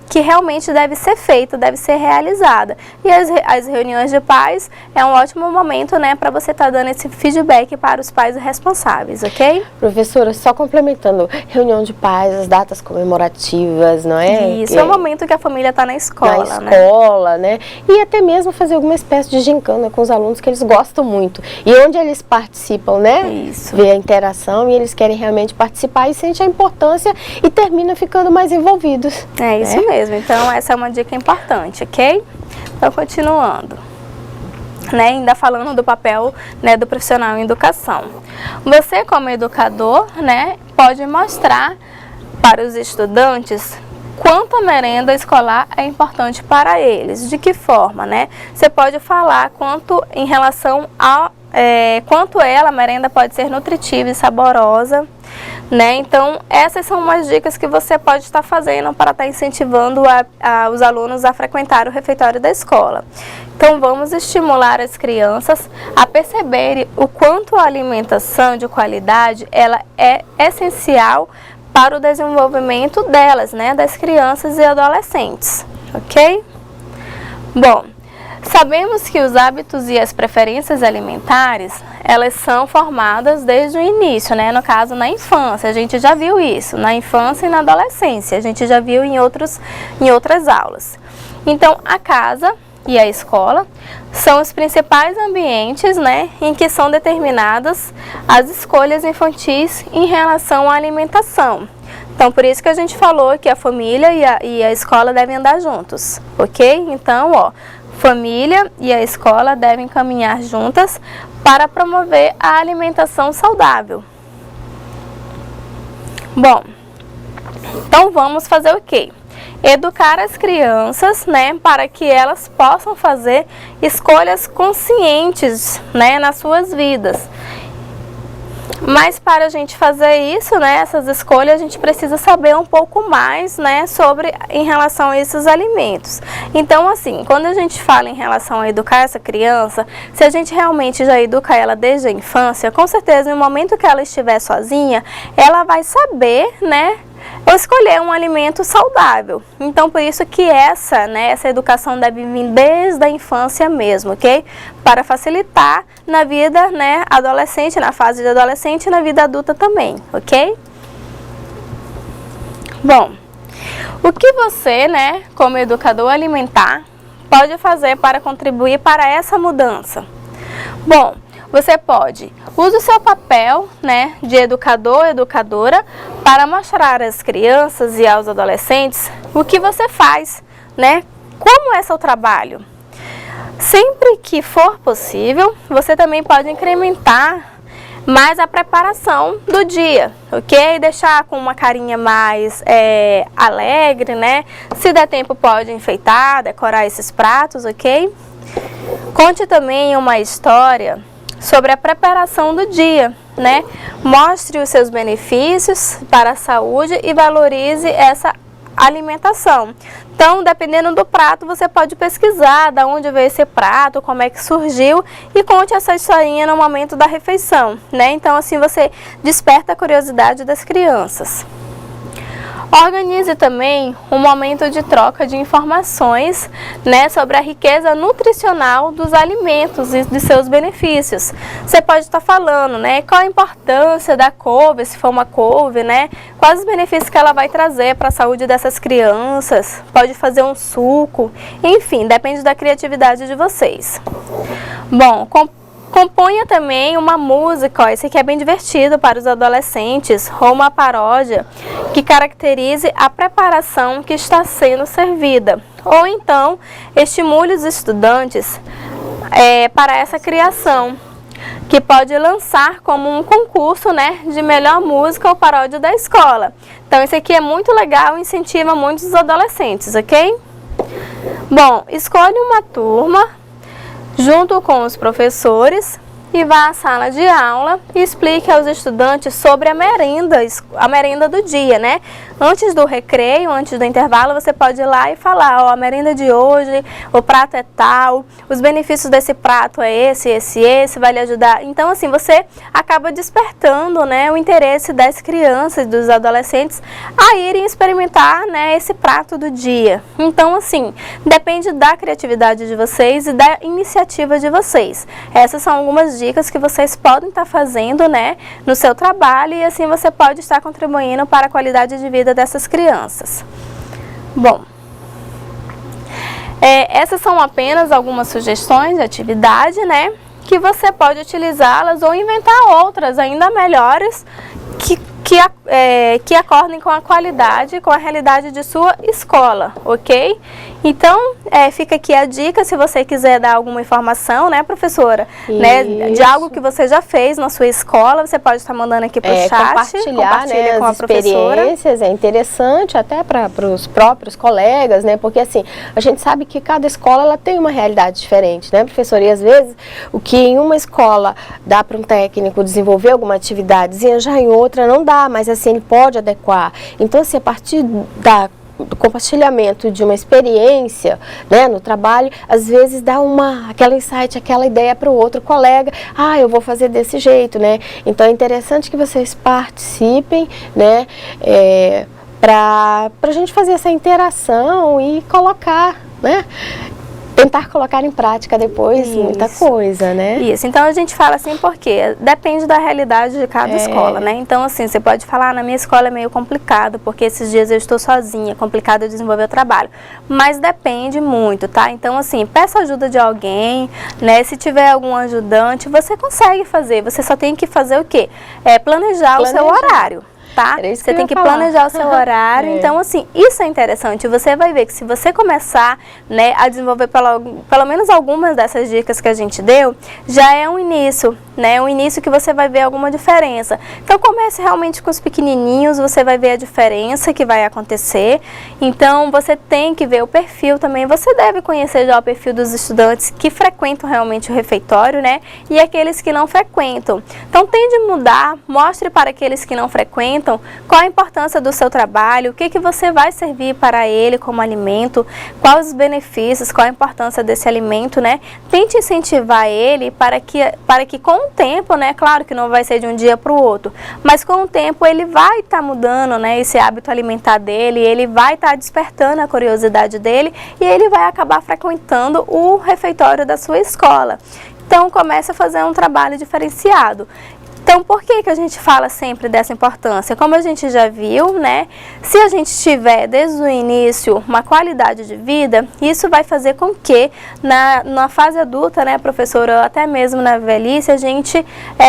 que realmente deve ser feita, deve ser realizada. E as reuniões de pais é um ótimo momento, né, para você estar dando esse feedback para os pais responsáveis, ok? Professora, só complementando, reunião de pais, as datas comemorativas, não é? Isso, é o momento que a família está na escola, né? E até mesmo fazer alguma espécie de gincana com os alunos que eles gostam muito. E onde eles participam, né? Isso. Vê a interação e eles querem realmente participar e sente a importância e termina ficando mais envolvidos. É isso mesmo. Então, essa é uma dica importante, ok? Então, continuando. Né, ainda falando do papel, né, do profissional em educação. Você, como educador, né, pode mostrar para os estudantes quanto a merenda escolar é importante para eles. De que forma, né? Você pode falar quanto em relação a quanto a merenda pode ser nutritiva e saborosa, né? Então, essas são umas dicas que você pode estar fazendo para estar incentivando os alunos a frequentar o refeitório da escola. Então, vamos estimular as crianças a perceberem o quanto a alimentação de qualidade ela é essencial para o desenvolvimento delas, né, das crianças e adolescentes, ok? Bom, sabemos que os hábitos e as preferências alimentares, elas são formadas desde o início, né, no caso na infância, a gente já viu isso, na infância e na adolescência, a gente já viu em outras aulas. Então, a casa e a escola são os principais ambientes, né, em que são determinadas as escolhas infantis em relação à alimentação. Então, por isso que a gente falou que a família e a escola devem andar juntos, ok? Então, ó, família e a escola devem caminhar juntas para promover a alimentação saudável. Bom, então vamos fazer o quê? Educar as crianças, né, para que elas possam fazer escolhas conscientes, né, nas suas vidas. Mas para a gente fazer isso, né, essas escolhas, a gente precisa saber um pouco mais, né, em relação a esses alimentos. Então, assim, quando a gente fala em relação a educar essa criança, se a gente realmente já educa ela desde a infância, com certeza no momento que ela estiver sozinha, ela vai saber, né, escolher um alimento saudável. Então, por isso que essa educação deve vir desde a infância mesmo, ok? Para facilitar na vida, né, adolescente, na fase de adolescente e na vida adulta também, ok? Bom, o que você, né, como educador alimentar, pode fazer para contribuir para essa mudança? Bom, você pode usar o seu papel, né, de educador ou educadora para mostrar às crianças e aos adolescentes o que você faz, né, como é seu trabalho. Sempre que for possível, você também pode incrementar mais a preparação do dia, ok? Deixar com uma carinha mais alegre, né? Se der tempo, pode enfeitar, decorar esses pratos, ok? Conte também uma história sobre a preparação do dia, né? Mostre os seus benefícios para a saúde e valorize essa alimentação. Então, dependendo do prato, você pode pesquisar de onde veio esse prato, como é que surgiu e conte essa historinha no momento da refeição, né? Então, assim você desperta a curiosidade das crianças. Organize também um momento de troca de informações, né, sobre a riqueza nutricional dos alimentos e de seus benefícios. Você pode estar falando, né, qual a importância da couve, se for uma couve, né, quais os benefícios que ela vai trazer para a saúde dessas crianças. Pode fazer um suco, enfim, depende da criatividade de vocês. Bom, componha também uma música, ó, esse aqui é bem divertido para os adolescentes, ou uma paródia que caracterize a preparação que está sendo servida. Ou então, estimule os estudantes para essa criação, que pode lançar como um concurso, né, de melhor música ou paródia da escola. Então, esse aqui é muito legal, incentiva muitos adolescentes, ok? Bom, escolhe uma turma junto com os professores e vá à sala de aula e explique aos estudantes sobre a merenda do dia, né? Antes do recreio, antes do intervalo, você pode ir lá e falar, ó, a merenda de hoje, o prato é tal, os benefícios desse prato é esse, vai lhe ajudar. Então, assim, você acaba despertando, né, o interesse das crianças e dos adolescentes a irem experimentar, né, esse prato do dia. Então, assim, depende da criatividade de vocês e da iniciativa de vocês. Essas são algumas dicas que vocês podem estar fazendo, né, no seu trabalho, e assim você pode estar contribuindo para a qualidade de vida dessas crianças. Bom, essas são apenas algumas sugestões de atividade, né, que você pode utilizá-las ou inventar outras ainda melhores que acordem com a qualidade, com a realidade de sua escola, ok? Então, fica aqui a dica, se você quiser dar alguma informação, né, professora, né, de algo que você já fez na sua escola, você pode estar mandando aqui para o chat, compartilhar, né, com as a professora. Experiências, é interessante até para os próprios colegas, né, porque assim, a gente sabe que cada escola ela tem uma realidade diferente, né, professora, e às vezes o que em uma escola dá para um técnico desenvolver alguma atividadezinha, já em outra não dá, mas assim, ele pode adequar. Então, assim, a partir do compartilhamento de uma experiência, né, no trabalho, às vezes dá aquela insight, aquela ideia para o outro colega, eu vou fazer desse jeito, né? Então é interessante que vocês participem, né, para a gente fazer essa interação e colocar, né, tentar colocar em prática depois muita coisa, né? Isso, então a gente fala assim porque depende da realidade de cada escola, né? Então assim, você pode falar, na minha escola é meio complicado, porque esses dias eu estou sozinha, é complicado eu desenvolver o trabalho. Mas depende muito, tá? Então assim, peça ajuda de alguém, né? Se tiver algum ajudante, você consegue fazer, você só tem que fazer o quê? Planejar o seu horário. Tá? Você tem que planejar o seu horário, então assim, isso é interessante, você vai ver que se você começar, né, a desenvolver pelo menos algumas dessas dicas que a gente deu, já é um início, né, um início que você vai ver alguma diferença. Então comece realmente com os pequenininhos, você vai ver a diferença que vai acontecer, então você tem que ver o perfil também, você deve conhecer já o perfil dos estudantes que frequentam realmente o refeitório, né, e aqueles que não frequentam. Então tende a mudar, mostre para aqueles que não frequentam qual a importância do seu trabalho, o que você vai servir para ele como alimento, quais os benefícios, qual a importância desse alimento, né? Tente incentivar ele para que com o tempo, né? Claro que não vai ser de um dia para o outro, mas com o tempo ele vai estar mudando, né? Esse hábito alimentar dele, ele vai estar despertando a curiosidade dele e ele vai acabar frequentando o refeitório da sua escola. Então comece a fazer um trabalho diferenciado. Então, por que a gente fala sempre dessa importância? Como a gente já viu, né? Se a gente tiver desde o início uma qualidade de vida, isso vai fazer com que na fase adulta, né, professora, ou até mesmo na velhice, a gente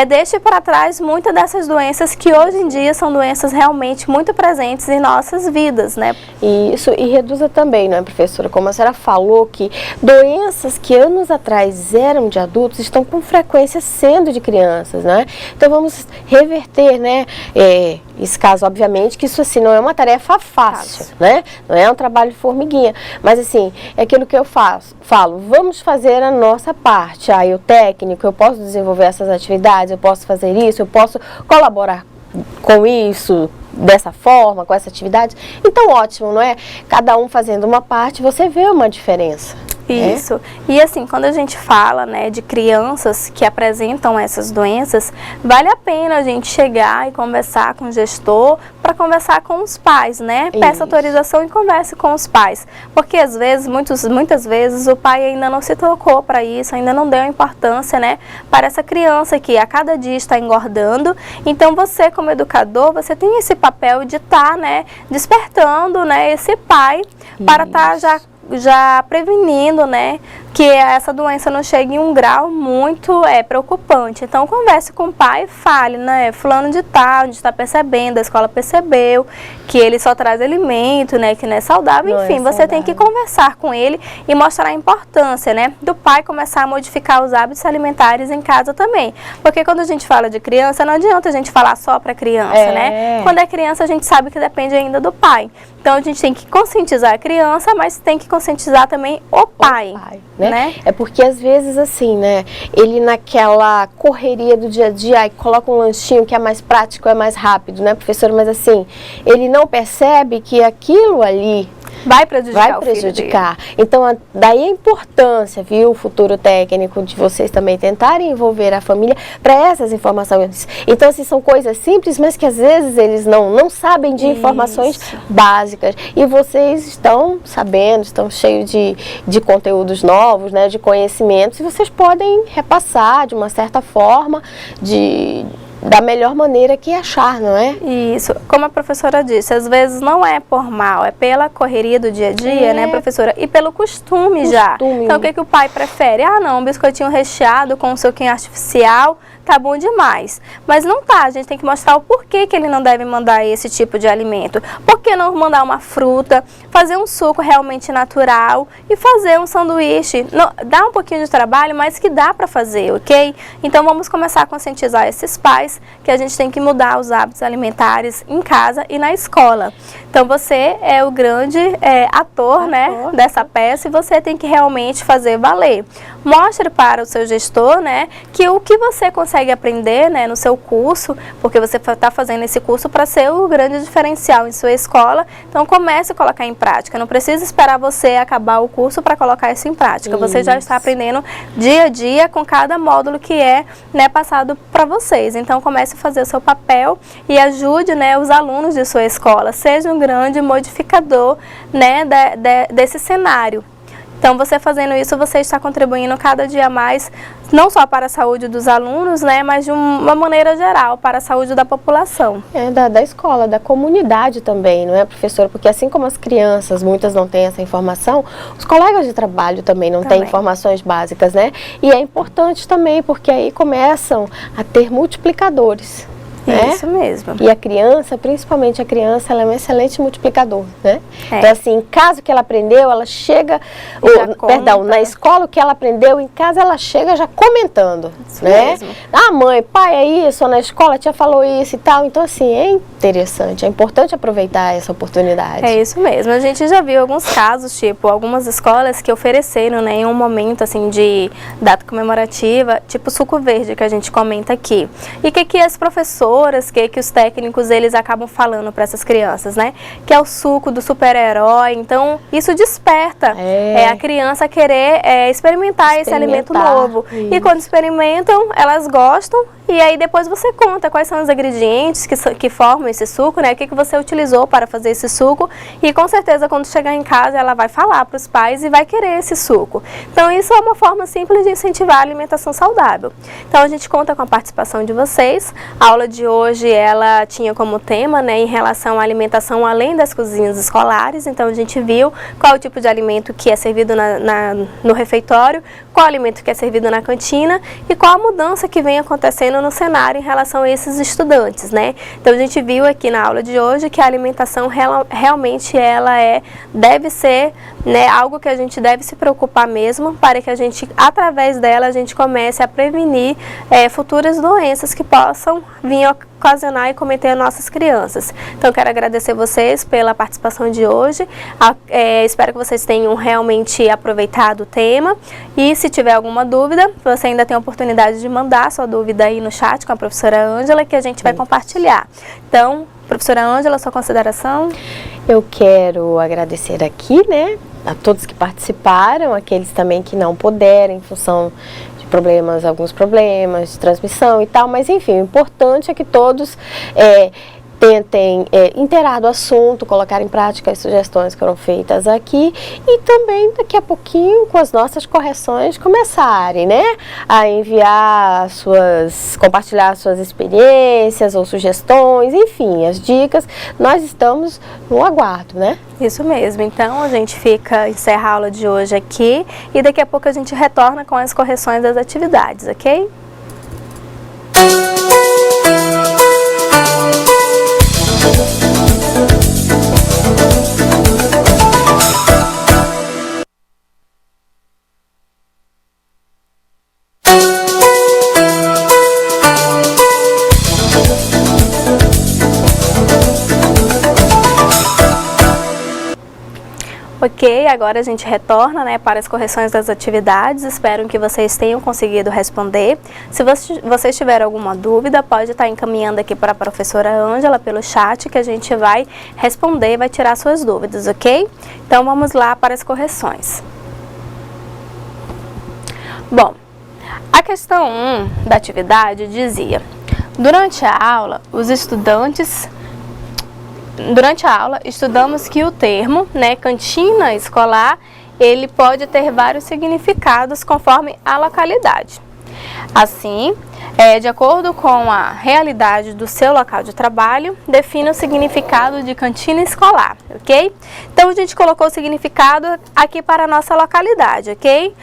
deixe para trás muitas dessas doenças que hoje em dia são doenças realmente muito presentes em nossas vidas, né? Isso, e reduza também, não é, professora? Como a senhora falou, que doenças que anos atrás eram de adultos estão com frequência sendo de crianças, né? Então vamos reverter, né, esse caso, obviamente, que isso assim não é uma tarefa fácil, né, não é um trabalho de formiguinha, mas assim, é aquilo que eu falo, vamos fazer a nossa parte, o técnico, eu posso desenvolver essas atividades, eu posso fazer isso, eu posso colaborar com isso, dessa forma, com essa atividade, então ótimo, não é? Cada um fazendo uma parte, você vê uma diferença. Isso. E assim, quando a gente fala, né, de crianças que apresentam essas doenças, vale a pena a gente chegar e conversar com o gestor para conversar com os pais, né? Peça autorização e converse com os pais. Porque às vezes, muitas vezes, o pai ainda não se tocou para isso, ainda não deu importância, né, para essa criança que a cada dia está engordando. Então você, como educador, você tem esse papel de estar, né, despertando, né, esse pai para estar já prevenindo, né, que essa doença não chegue em um grau muito preocupante. Então, converse com o pai e fale, né, fulano de tal, a gente está percebendo, a escola percebeu que ele só traz alimento, né, que não é saudável. Enfim, você tem que conversar com ele e mostrar a importância, né, do pai começar a modificar os hábitos alimentares em casa também. Porque quando a gente fala de criança, não adianta a gente falar só para criança, né? Quando é criança, a gente sabe que depende ainda do pai. Então, a gente tem que conscientizar a criança, mas tem que conscientizar também o pai, né? É porque às vezes assim, né, ele naquela correria do dia a dia, aí coloca um lanchinho que é mais prático, é mais rápido, né, professora? Mas assim, ele não percebe que aquilo ali vai prejudicar. Então, daí a importância, viu, o futuro técnico, de vocês também tentarem envolver a família para essas informações. Então, assim, são coisas simples, mas que às vezes eles não sabem de informações básicas. E vocês estão sabendo, estão cheios de conteúdos novos, né, de conhecimentos, e vocês podem repassar de uma certa forma, da melhor maneira que achar, não é? Isso, como a professora disse, às vezes não é por mal, é pela correria do dia a dia, né, professora? E pelo costume já. Então, o que o pai prefere? Ah, não, um biscoitinho recheado com um suquinho artificial, tá bom demais. Mas não tá, a gente tem que mostrar o porquê que ele não deve mandar esse tipo de alimento. Por que não mandar uma fruta, fazer um suco realmente natural e fazer um sanduíche? Não, dá um pouquinho de trabalho, mas que dá para fazer, ok? Então, vamos começar a conscientizar esses pais que a gente tem que mudar os hábitos alimentares em casa e na escola. Então, você é o grande ator, né, dessa peça, e você tem que realmente fazer valer. Mostre para o seu gestor, né, que o que você consegue aprender, né, no seu curso, porque você está fazendo esse curso para ser o grande diferencial em sua escola. Então, comece a colocar em prática. Não precisa esperar você acabar o curso para colocar isso em prática. Você já está aprendendo dia a dia com cada módulo que é, né, passado para vocês. Então, comece a fazer o seu papel e ajude, né, os alunos de sua escola. Seja um grande modificador, né, desse cenário. Então, você fazendo isso, você está contribuindo cada dia mais, não só para a saúde dos alunos, né, mas de uma maneira geral, para a saúde da população. Da escola, da comunidade também, não é, professora? Porque assim como as crianças, muitas não têm essa informação, os colegas de trabalho também não têm informações básicas, né? E é importante também, porque aí começam a ter multiplicadores. Isso mesmo. E a criança, principalmente a criança, ela é um excelente multiplicador, né? Então, assim, em casa o que ela aprendeu, ela chega, na escola o que ela aprendeu, em casa ela chega já comentando, isso mesmo. Ah, mãe, pai, é isso, ou na escola a tia falou isso e tal. Então, assim, é interessante, é importante aproveitar essa oportunidade. É isso mesmo. A gente já viu alguns casos, tipo, algumas escolas que ofereceram, né, em um momento, assim, de data comemorativa, tipo suco verde, que a gente comenta aqui. E que as professoras, que os técnicos, eles acabam falando para essas crianças, né? Que é o suco do super-herói. Então, isso desperta a criança a querer experimentar esse alimento novo. Isso. E quando experimentam, elas gostam. E aí depois você conta quais são os ingredientes que formam esse suco, né? O que você utilizou para fazer esse suco. E com certeza quando chegar em casa ela vai falar para os pais e vai querer esse suco. Então isso é uma forma simples de incentivar a alimentação saudável. Então a gente conta com a participação de vocês. A aula de hoje ela tinha como tema, né, em relação à alimentação além das cozinhas escolares. Então a gente viu qual o tipo de alimento que é servido no refeitório, qual o alimento que é servido na cantina e qual a mudança que vem acontecendo no cenário em relação a esses estudantes, né? Então a gente viu aqui na aula de hoje que a alimentação realmente ela deve ser, né, algo que a gente deve se preocupar mesmo, para que a gente, através dela, a gente comece a prevenir futuras doenças que possam vir ocasionar e cometer nossas crianças. Então, quero agradecer vocês pela participação de hoje. Espero que vocês tenham realmente aproveitado o tema. E se tiver alguma dúvida, você ainda tem a oportunidade de mandar sua dúvida aí no chat com a professora Ângela, que a gente vai compartilhar. Então, professora Ângela, sua consideração? Eu quero agradecer aqui, né, a todos que participaram, aqueles também que não puderam em função de problemas, alguns problemas de transmissão e tal, mas enfim, o importante é que todos tentem inteirar do assunto, colocar em prática as sugestões que foram feitas aqui e também daqui a pouquinho com as nossas correções começarem, né, a enviar compartilhar suas experiências ou sugestões, enfim, as dicas. Nós estamos no aguardo, né? Isso mesmo, então a gente encerra a aula de hoje aqui e daqui a pouco a gente retorna com as correções das atividades, ok? Ok, agora a gente retorna, né, para as correções das atividades. Espero que vocês tenham conseguido responder. Se vocês tiverem alguma dúvida, pode estar encaminhando aqui para a professora Ângela pelo chat, que a gente vai responder e vai tirar suas dúvidas, ok? Então vamos lá para as correções. Bom, a questão 1 da atividade dizia: durante a aula, estudamos que o termo, né, cantina escolar, ele pode ter vários significados conforme a localidade. Assim, de acordo com a realidade do seu local de trabalho, define o significado de cantina escolar, ok? Então, a gente colocou o significado aqui para a nossa localidade, ok?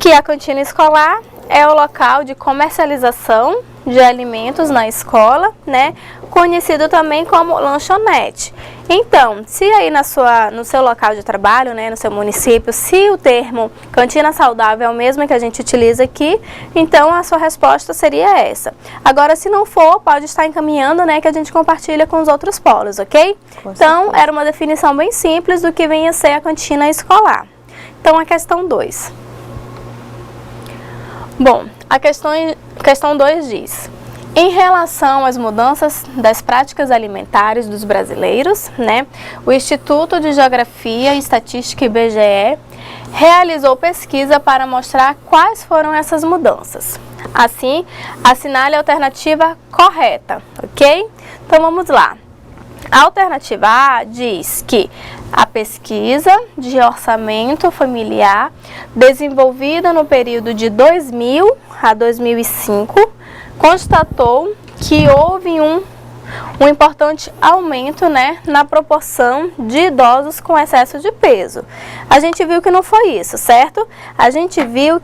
Que a cantina escolar é o local de comercialização de alimentos na escola, né? Conhecido também como lanchonete. Então, se aí no seu local de trabalho, né, no seu município, se o termo cantina saudável é o mesmo que a gente utiliza aqui, então a sua resposta seria essa. Agora, se não for, pode estar encaminhando, né, que a gente compartilha com os outros polos, ok? Então, era uma definição bem simples do que vem a ser a cantina escolar. Então, a questão 2. Bom, a questão 2 diz: em relação às mudanças das práticas alimentares dos brasileiros, né, o Instituto de Geografia e Estatística, IBGE, realizou pesquisa para mostrar quais foram essas mudanças. Assim, assinale a alternativa correta, ok? Então vamos lá. A alternativa A diz que a pesquisa de orçamento familiar desenvolvida no período de 2000 a 2005 constatou que houve um importante aumento, né, na proporção de idosos com excesso de peso. A gente viu que não foi isso, certo? A gente viu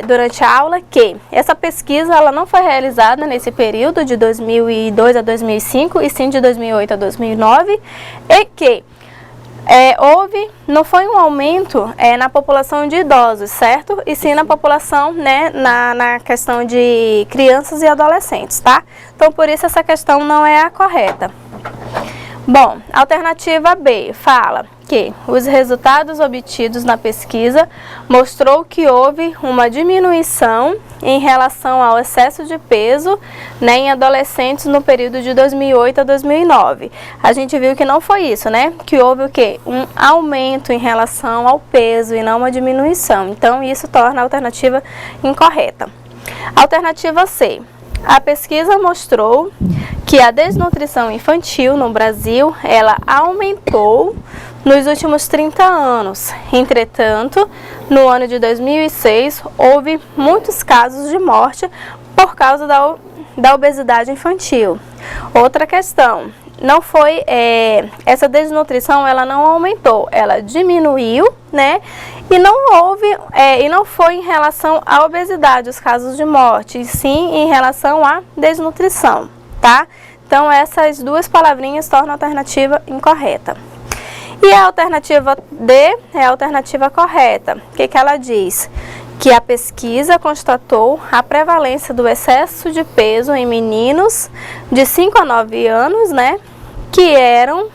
durante a aula que essa pesquisa ela não foi realizada nesse período de 2002 a 2005, e sim de 2008 a 2009, e que não foi um aumento na população de idosos, certo? E sim na população, né, na questão de crianças e adolescentes, tá? Então, por isso essa questão não é a correta. Bom, a alternativa B fala que os resultados obtidos na pesquisa mostrou que houve uma diminuição em relação ao excesso de peso, né, em adolescentes no período de 2008 a 2009. A gente viu que não foi isso, né? Que houve o quê? Um aumento em relação ao peso e não uma diminuição. Então, isso torna a alternativa incorreta. Alternativa C. A pesquisa mostrou que a desnutrição infantil no Brasil, ela aumentou nos últimos 30 anos. Entretanto, no ano de 2006, houve muitos casos de morte por causa da obesidade infantil. Outra questão, não foi, essa desnutrição ela não aumentou, ela diminuiu, né? E não foi em relação à obesidade os casos de morte, e sim em relação à desnutrição, tá? Então essas duas palavrinhas tornam a alternativa incorreta. E a alternativa D é a alternativa correta. O que ela diz? Que a pesquisa constatou a prevalência do excesso de peso em meninos de 5 a 9 anos, né, que eram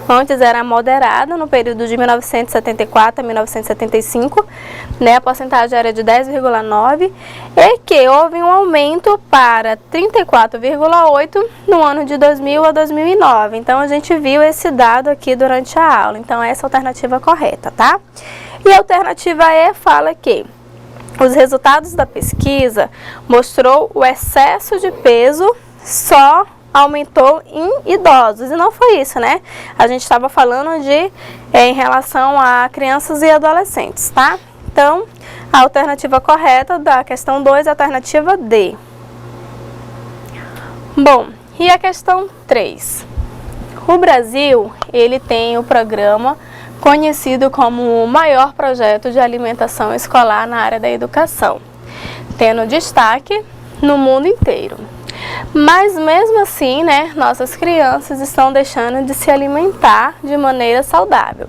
Antes era moderada no período de 1974 a 1975, né, a porcentagem era de 10,9%, e que houve um aumento para 34,8% no ano de 2000 a 2009. Então, a gente viu esse dado aqui durante a aula. Então, essa é a alternativa correta, tá? E a alternativa E fala que os resultados da pesquisa mostrou o excesso de peso só aumentou em idosos, e não foi isso, né? A gente estava falando de em relação a crianças e adolescentes, tá? Então, a alternativa correta da questão 2 é a alternativa D. Bom, e a questão 3? O Brasil, ele tem o programa conhecido como o maior projeto de alimentação escolar na área da educação, tendo destaque no mundo inteiro. Mas mesmo assim, né, nossas crianças estão deixando de se alimentar de maneira saudável.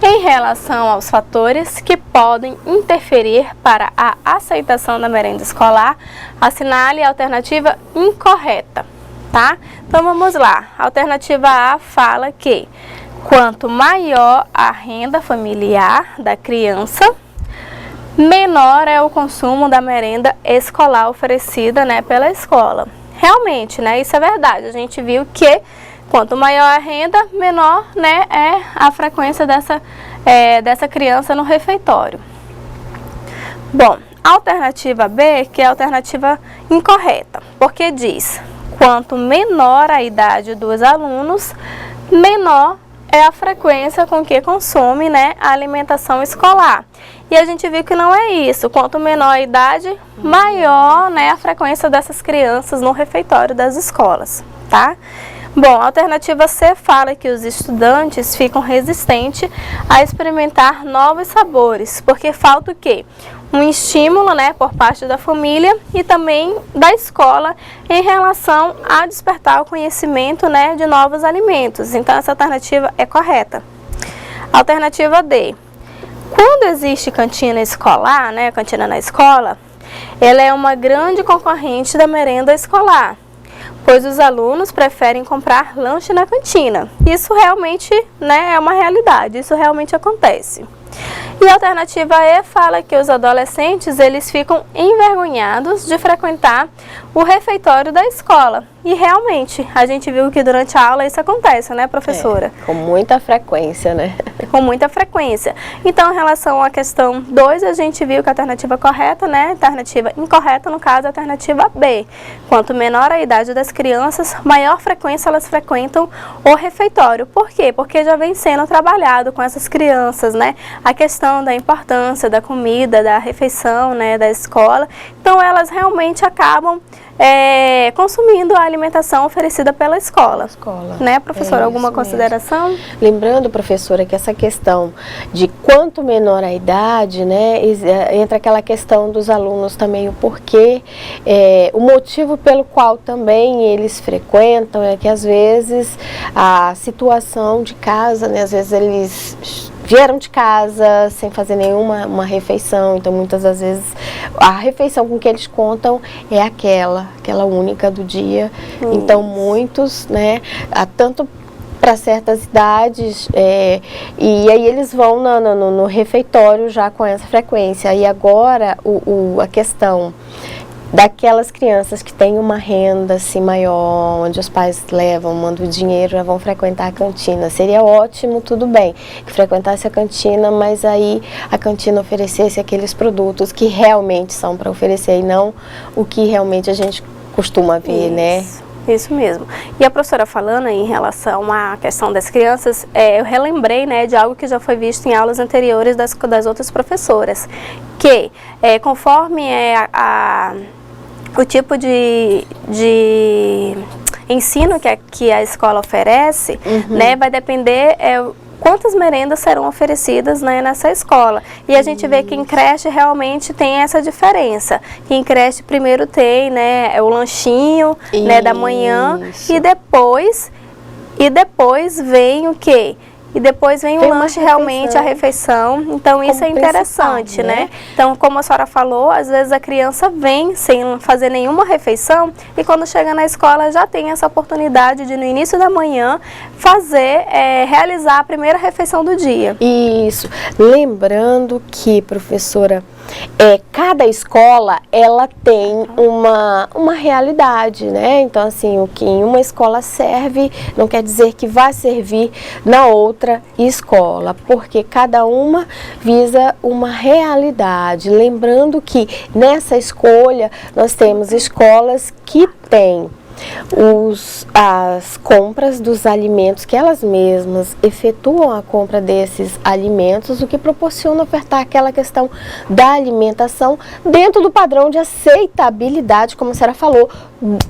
Em relação aos fatores que podem interferir para a aceitação da merenda escolar, assinale a alternativa incorreta, tá? Então vamos lá. A alternativa A fala que quanto maior a renda familiar da criança, menor é o consumo da merenda escolar oferecida, né, pela escola. Realmente, né, isso é verdade. A gente viu que quanto maior a renda, menor, né, é a frequência dessa criança no refeitório. Bom, a alternativa B, que é a alternativa incorreta, porque diz, quanto menor a idade dos alunos, menor é a frequência com que consome, né, a alimentação escolar. E a gente viu que não é isso. Quanto menor a idade, maior, né, a frequência dessas crianças no refeitório das escolas, tá? Bom, a alternativa C fala que os estudantes ficam resistentes a experimentar novos sabores, porque falta o quê? Um estímulo, né, por parte da família e também da escola em relação a despertar o conhecimento, né, de novos alimentos. Então, essa alternativa é correta. Alternativa D. Quando existe cantina escolar, né, cantina na escola, ela é uma grande concorrente da merenda escolar, pois os alunos preferem comprar lanche na cantina. Isso realmente, né, é uma realidade, isso realmente acontece. E a alternativa E fala que os adolescentes, eles ficam envergonhados de frequentar o refeitório da escola. E realmente, a gente viu que durante a aula isso acontece, né, professora? Com muita frequência, né? Com muita frequência. Então, em relação à questão 2, a gente viu que a alternativa correta, né, alternativa incorreta, no caso, a alternativa B. Quanto menor a idade das crianças, maior frequência elas frequentam o refeitório. Por quê? Porque já vem sendo trabalhado com essas crianças, né, a questão da importância da comida, da refeição, né, da escola. Então, elas realmente acabam consumindo a alimentação oferecida pela escola. Né, professora? Alguma consideração? Mesmo. Lembrando, professora, que essa questão de quanto menor a idade, né, entra aquela questão dos alunos também, o porquê, o motivo pelo qual também eles frequentam é que às vezes a situação de casa, né, às vezes eles vieram de casa sem fazer nenhuma refeição, então muitas das vezes a refeição com que eles contam é aquela única do dia. Então muitos, né, tanto para certas idades, e aí eles vão no refeitório já com essa frequência. E agora a questão daquelas crianças que têm uma renda assim maior, onde os pais mandam o dinheiro, já vão frequentar a cantina. Seria ótimo, tudo bem, que frequentasse a cantina, mas aí a cantina oferecesse aqueles produtos que realmente são para oferecer e não o que realmente a gente costuma ver, né? Isso mesmo. E a professora falando em relação à questão das crianças, eu relembrei, né, de algo que já foi visto em aulas anteriores das outras professoras, que conforme o tipo de ensino que a escola oferece, né, vai depender quantas merendas serão oferecidas, né, nessa escola. E a gente vê que em creche realmente tem essa diferença. Que em creche primeiro tem, né, o lanchinho, né, da manhã, e depois vem o quê? e depois vem o lanche realmente, a refeição. Então isso é interessante, né? Então, como a senhora falou, às vezes a criança vem sem fazer nenhuma refeição e quando chega na escola já tem essa oportunidade de no início da manhã realizar a primeira refeição do dia. Isso. Lembrando que, professora, cada escola ela tem uma realidade, né? Então, assim, o que em uma escola serve não quer dizer que vai servir na outra escola, porque cada uma visa uma realidade. Lembrando que nessa escolha nós temos escolas que têm as compras dos alimentos, que elas mesmas efetuam a compra desses alimentos, o que proporciona ofertar aquela questão da alimentação dentro do padrão de aceitabilidade, como a senhora falou,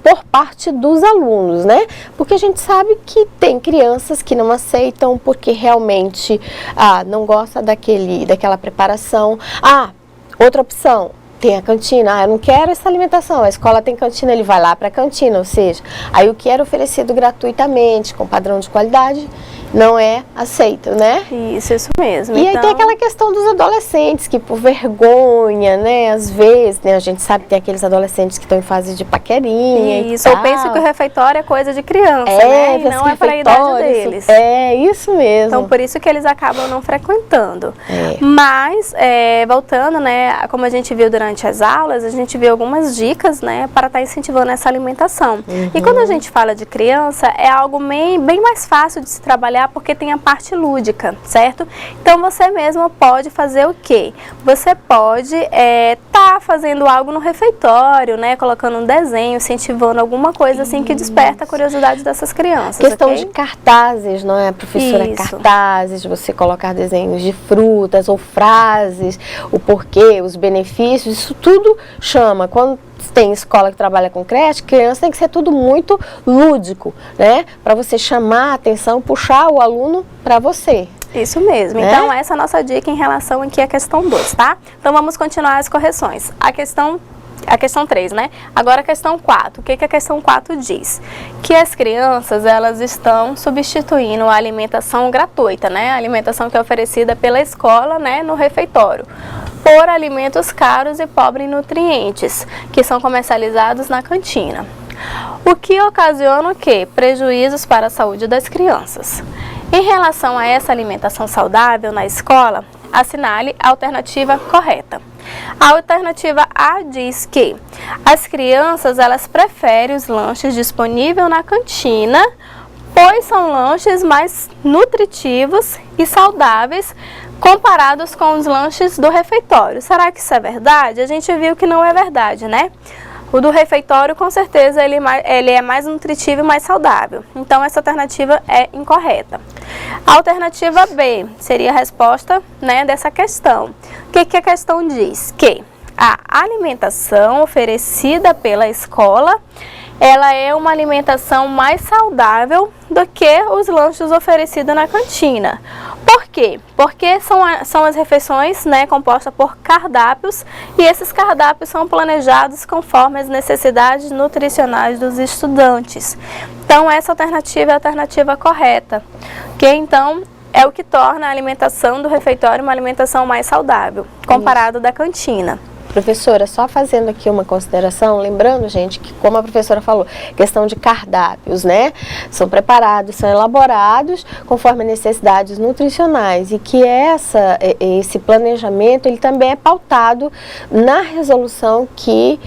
por parte dos alunos, né? Porque a gente sabe que tem crianças que não aceitam porque realmente não gosta daquela preparação. Outra opção, tem a cantina, eu não quero essa alimentação, a escola tem cantina, ele vai lá para a cantina, ou seja, aí o que era oferecido gratuitamente, com padrão de qualidade, não é aceito, né? Isso mesmo. E aí tem aquela questão dos adolescentes, que por vergonha, né, às vezes, né, a gente sabe que tem aqueles adolescentes que estão em fase de paquerinha Isso, eu penso que o refeitório é coisa de criança, né? E não é para a idade deles. Isso mesmo. Então, por isso que eles acabam não frequentando. Mas, voltando, né, como a gente viu durante as aulas, a gente viu algumas dicas, né, para estar incentivando essa alimentação. E quando a gente fala de criança, é algo bem mais fácil de se trabalhar, porque tem a parte lúdica, certo? Então você mesmo pode fazer o quê? Você pode tá fazendo algo no refeitório, né? Colocando um desenho, incentivando alguma coisa assim que desperta a curiosidade dessas crianças. Questão de cartazes, não é, professora? Cartazes, você colocar desenhos de frutas ou frases, o porquê, os benefícios, isso tudo chama. Quando tem escola que trabalha com creche, criança tem que ser tudo muito lúdico, né? Para você chamar a atenção, puxar o aluno para você. Isso mesmo. Né? Então, essa é a nossa dica em relação aqui à questão 2, tá? Então, vamos continuar as correções. A questão 3, né? Agora a questão 4. O que a questão 4 diz? Que as crianças, elas estão substituindo a alimentação gratuita, né? A alimentação que é oferecida pela escola, né, no refeitório, por alimentos caros e pobres em nutrientes, que são comercializados na cantina. O que ocasiona o quê? Prejuízos para a saúde das crianças. Em relação a essa alimentação saudável na escola, assinale a alternativa correta. A alternativa A diz que as crianças, elas preferem os lanches disponíveis na cantina, pois são lanches mais nutritivos e saudáveis comparados com os lanches do refeitório. Será que isso é verdade? A gente viu que não é verdade, né? O do refeitório, com certeza, ele é mais nutritivo e mais saudável. Então, essa alternativa é incorreta. A alternativa B seria a resposta, né, dessa questão. O que a questão diz? Que a alimentação oferecida pela escola, ela é uma alimentação mais saudável do que os lanches oferecidos na cantina. Por quê? Porque são as refeições, né, compostas por cardápios, e esses cardápios são planejados conforme as necessidades nutricionais dos estudantes. Então, essa alternativa é a alternativa correta, que então é o que torna a alimentação do refeitório uma alimentação mais saudável, comparado da cantina. Professora, só fazendo aqui uma consideração, lembrando, gente, que como a professora falou, questão de cardápios, né? São preparados, são elaborados conforme necessidades nutricionais, e que esse planejamento, ele também é pautado na resolução que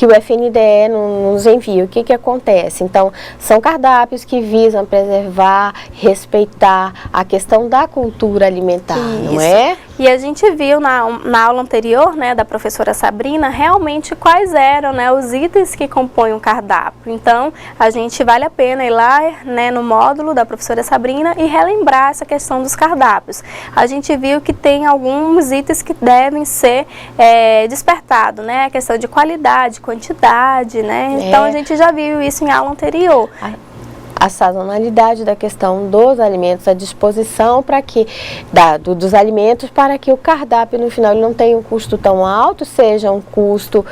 o FNDE nos envia. O que acontece? Então, são cardápios que visam preservar, respeitar a questão da cultura alimentar, não é? E a gente viu na aula anterior, né, da professora Sabrina, realmente quais eram, né, os itens que compõem o cardápio. Então, a gente vale a pena ir lá, né, no módulo da professora Sabrina e relembrar essa questão dos cardápios. A gente viu que tem alguns itens que devem ser despertados, né, a questão de qualidade, quantidade, né? Então, a gente já viu isso em aula anterior. a sazonalidade da questão dos alimentos, a disposição para que dos alimentos para que o cardápio no final ele não tenha um custo tão alto, seja um custo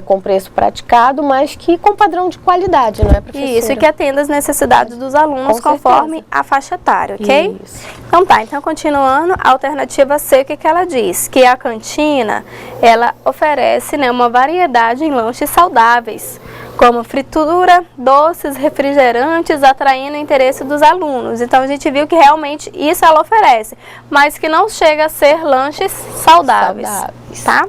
com preço praticado, mas que com padrão de qualidade, não é, professora? Isso, e que atenda as necessidades dos alunos conforme a faixa etária, ok? Isso. Então tá, então continuando, a alternativa C, o que ela diz? Que a cantina, ela oferece, né, uma variedade em lanches saudáveis, como fritura, doces, refrigerantes, atraindo o interesse dos alunos. Então a gente viu que realmente isso ela oferece, mas que não chega a ser lanches saudáveis. Tá?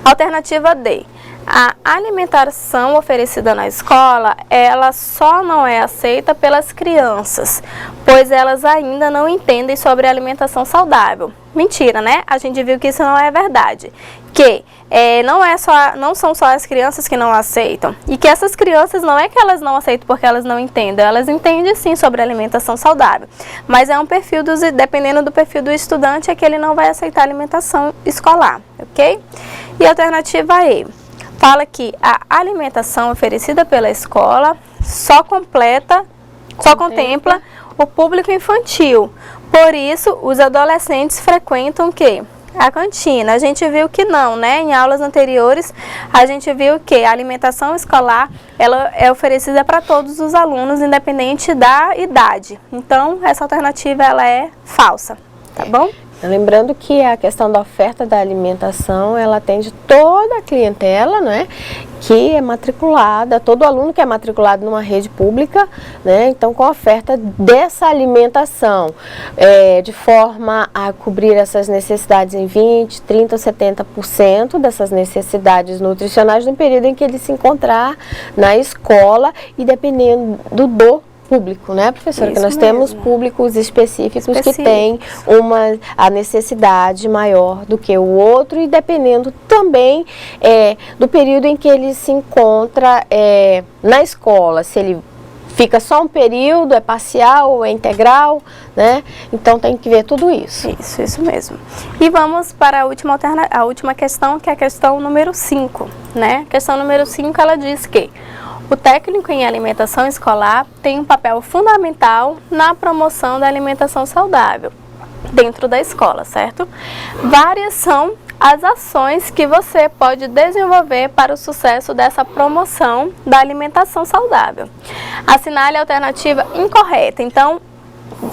Alternativa D. A alimentação oferecida na escola, ela só não é aceita pelas crianças, pois elas ainda não entendem sobre alimentação saudável. Mentira, né? A gente viu que isso não é verdade. Que não são só as crianças que não aceitam. E que essas crianças não é que elas não aceitam porque elas não entendem. Elas entendem sim sobre alimentação saudável. Mas é um perfil, dependendo do perfil do estudante, é que ele não vai aceitar alimentação escolar, ok? E a alternativa E. Fala que a alimentação oferecida pela escola só contempla o público infantil. Por isso, os adolescentes frequentam o quê? A cantina. A gente viu que não, né? Em aulas anteriores, a gente viu que a alimentação escolar, ela é oferecida para todos os alunos, independente da idade. Então, essa alternativa, ela é falsa, tá bom? Lembrando que a questão da oferta da alimentação, ela atende toda a clientela, né, que é matriculada, todo aluno que é matriculado numa rede pública, né, então com a oferta dessa alimentação, de forma a cobrir essas necessidades em 20%, 30% ou 70% dessas necessidades nutricionais no período em que ele se encontrar na escola e dependendo do público, né, professora? Isso que nós mesmo. temos públicos específicos que têm a necessidade maior do que o outro e dependendo também do período em que ele se encontra na escola, se ele fica só um período, é parcial ou é integral, né? Então tem que ver tudo isso. Isso mesmo. E vamos para a última questão, que é a questão número 5, né? A questão número 5, ela diz que o técnico em alimentação escolar tem um papel fundamental na promoção da alimentação saudável dentro da escola, certo? Várias são as ações que você pode desenvolver para o sucesso dessa promoção da alimentação saudável. Assinale a alternativa incorreta. Então,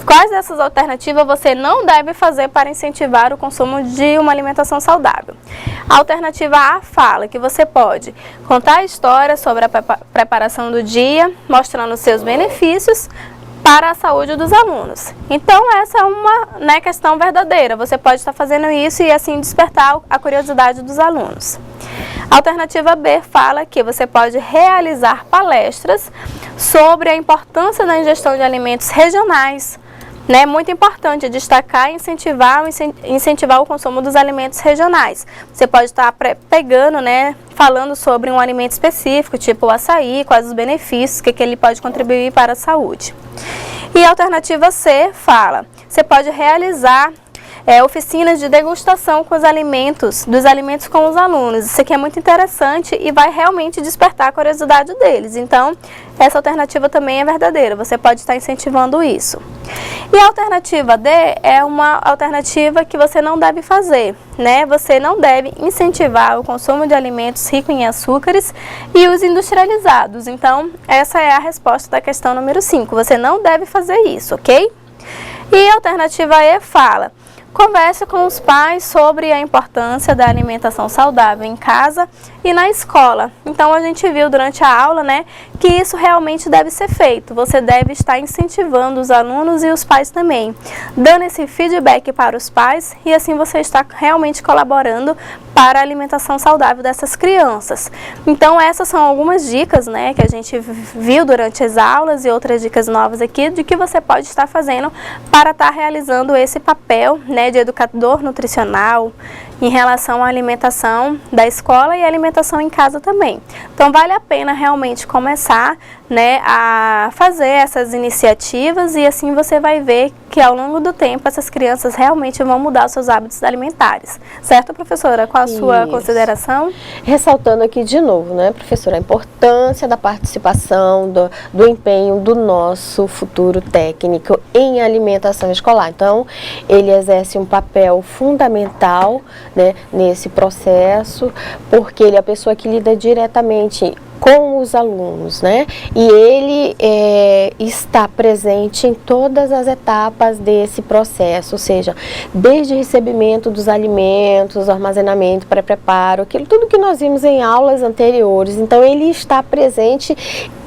quais dessas alternativas você não deve fazer para incentivar o consumo de uma alimentação saudável? A alternativa A fala que você pode contar histórias sobre a preparação do dia, mostrando seus benefícios para a saúde dos alunos. Então, essa é uma questão verdadeira. Você pode estar fazendo isso e assim despertar a curiosidade dos alunos. A alternativa B fala que você pode realizar palestras sobre a importância da ingestão de alimentos regionais. É muito importante destacar e incentivar o consumo dos alimentos regionais. Você pode estar pegando, falando sobre um alimento específico, tipo o açaí, quais os benefícios, que ele pode contribuir para a saúde. E a alternativa C fala, você pode realizar oficinas de degustação com dos alimentos com os alunos. Isso aqui é muito interessante e vai realmente despertar a curiosidade deles. Então, essa alternativa também é verdadeira. Você pode estar incentivando isso. E a alternativa D é uma alternativa que você não deve fazer, Você não deve incentivar o consumo de alimentos ricos em açúcares e os industrializados. Então, essa é a resposta da questão número 5. Você não deve fazer isso, ok? E a alternativa E fala: converse com os pais sobre a importância da alimentação saudável em casa e na escola. Então, a gente viu durante a aula, que isso realmente deve ser feito. Você deve estar incentivando os alunos e os pais também, dando esse feedback para os pais e assim você está realmente colaborando para a alimentação saudável dessas crianças. Então, essas são algumas dicas, que a gente viu durante as aulas e outras dicas novas aqui de que você pode estar fazendo para estar realizando esse papel, de educador nutricional em relação à alimentação da escola e alimentação em casa também. Então vale a pena realmente começar, né, a fazer essas iniciativas e assim você vai ver que ao longo do tempo essas crianças realmente vão mudar os seus hábitos alimentares. Certo, professora? Qual a sua consideração? Ressaltando aqui de novo, né, professora, a importância da participação, do empenho do nosso futuro técnico em alimentação escolar. Então, ele exerce um papel fundamental, né, nesse processo, porque ele é a pessoa que lida diretamente com os alunos, né? E ele está presente em todas as etapas desse processo, ou seja, desde o recebimento dos alimentos, armazenamento, pré-preparo, aquilo tudo que nós vimos em aulas anteriores. Então, ele está presente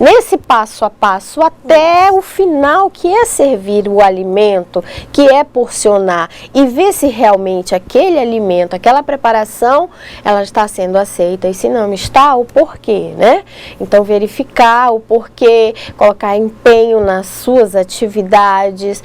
nesse passo a passo até o final, que é servir o alimento, que é porcionar e ver se realmente aquele alimento, aquela preparação, ela está sendo aceita e se não está, o porquê, né? Então, verificar o porquê, colocar empenho nas suas atividades,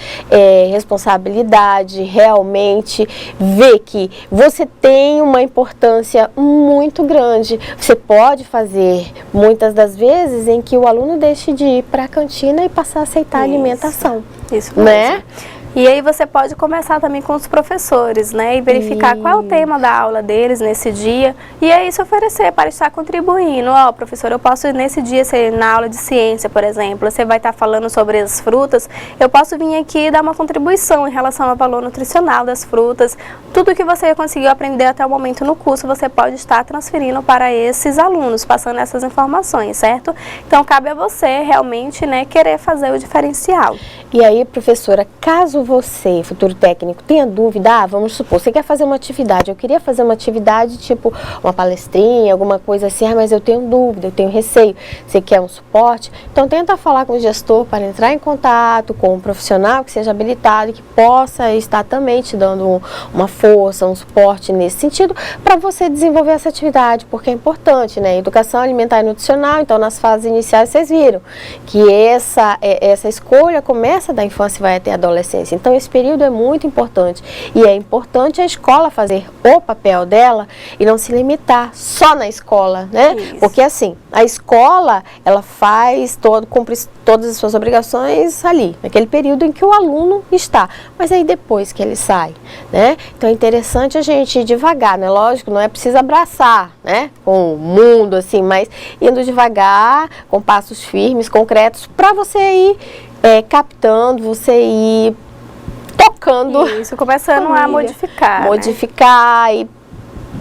responsabilidade, realmente ver que você tem uma importância muito grande. Você pode fazer, muitas das vezes, em que o aluno deixe de ir para a cantina e passar a aceitar a alimentação. Isso mesmo. Né? E aí você pode começar também com os professores, né? E verificar qual é o tema da aula deles nesse dia. E aí se oferecer para estar contribuindo. Ó, professor, eu posso nesse dia, na aula de ciência, por exemplo, você vai estar falando sobre as frutas, eu posso vir aqui e dar uma contribuição em relação ao valor nutricional das frutas. Tudo que você conseguiu aprender até o momento no curso, você pode estar transferindo para esses alunos, passando essas informações, certo? Então, cabe a você realmente, né, querer fazer o diferencial. E aí, professora, caso você, futuro técnico, tenha dúvida, vamos supor, você quer fazer uma atividade, eu queria fazer uma atividade tipo uma palestrinha, alguma coisa assim, mas eu tenho dúvida, eu tenho receio, você quer um suporte? Então tenta falar com o gestor para entrar em contato com um profissional que seja habilitado e que possa estar também te dando uma força, um suporte nesse sentido, para você desenvolver essa atividade, porque é importante, né? Educação alimentar e nutricional, então nas fases iniciais vocês viram que essa escolha começa da infância e vai até a adolescência. Então, esse período é muito importante e é importante a escola fazer o papel dela e não se limitar só na escola, né? Isso. Porque assim, a escola, ela cumpre todas as suas obrigações ali, naquele período em que o aluno está, mas aí depois que ele sai, né? Então, é interessante a gente ir devagar, né? Lógico, não é preciso abraçar, né? Com o mundo, assim, mas indo devagar, com passos firmes, concretos, para você ir captando, você ir tocando. Isso, começando a modificar. Modificar, né? E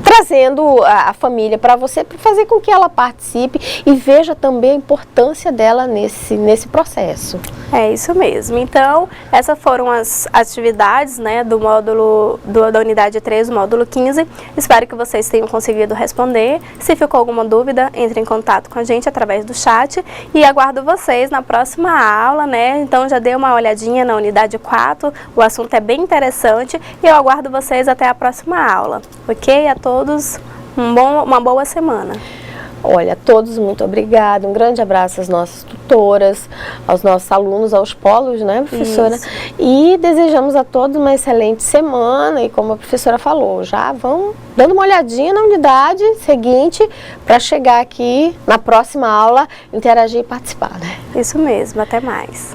trazendo a família para você, para fazer com que ela participe e veja também a importância dela nesse processo. É isso mesmo. Então, essas foram as atividades, né, do módulo da unidade 3, do módulo 15. Espero que vocês tenham conseguido responder. Se ficou alguma dúvida, entre em contato com a gente através do chat e aguardo vocês na próxima aula, né? Então, já dei uma olhadinha na unidade 4, o assunto é bem interessante e eu aguardo vocês até a próxima aula. Ok? A todos, uma boa semana. Olha, a todos muito obrigada, um grande abraço às nossas tutoras, aos nossos alunos, aos polos, né, professora? Isso. E desejamos a todos uma excelente semana e, como a professora falou, já vão dando uma olhadinha na unidade seguinte para chegar aqui na próxima aula, interagir e participar, né? Isso mesmo, até mais.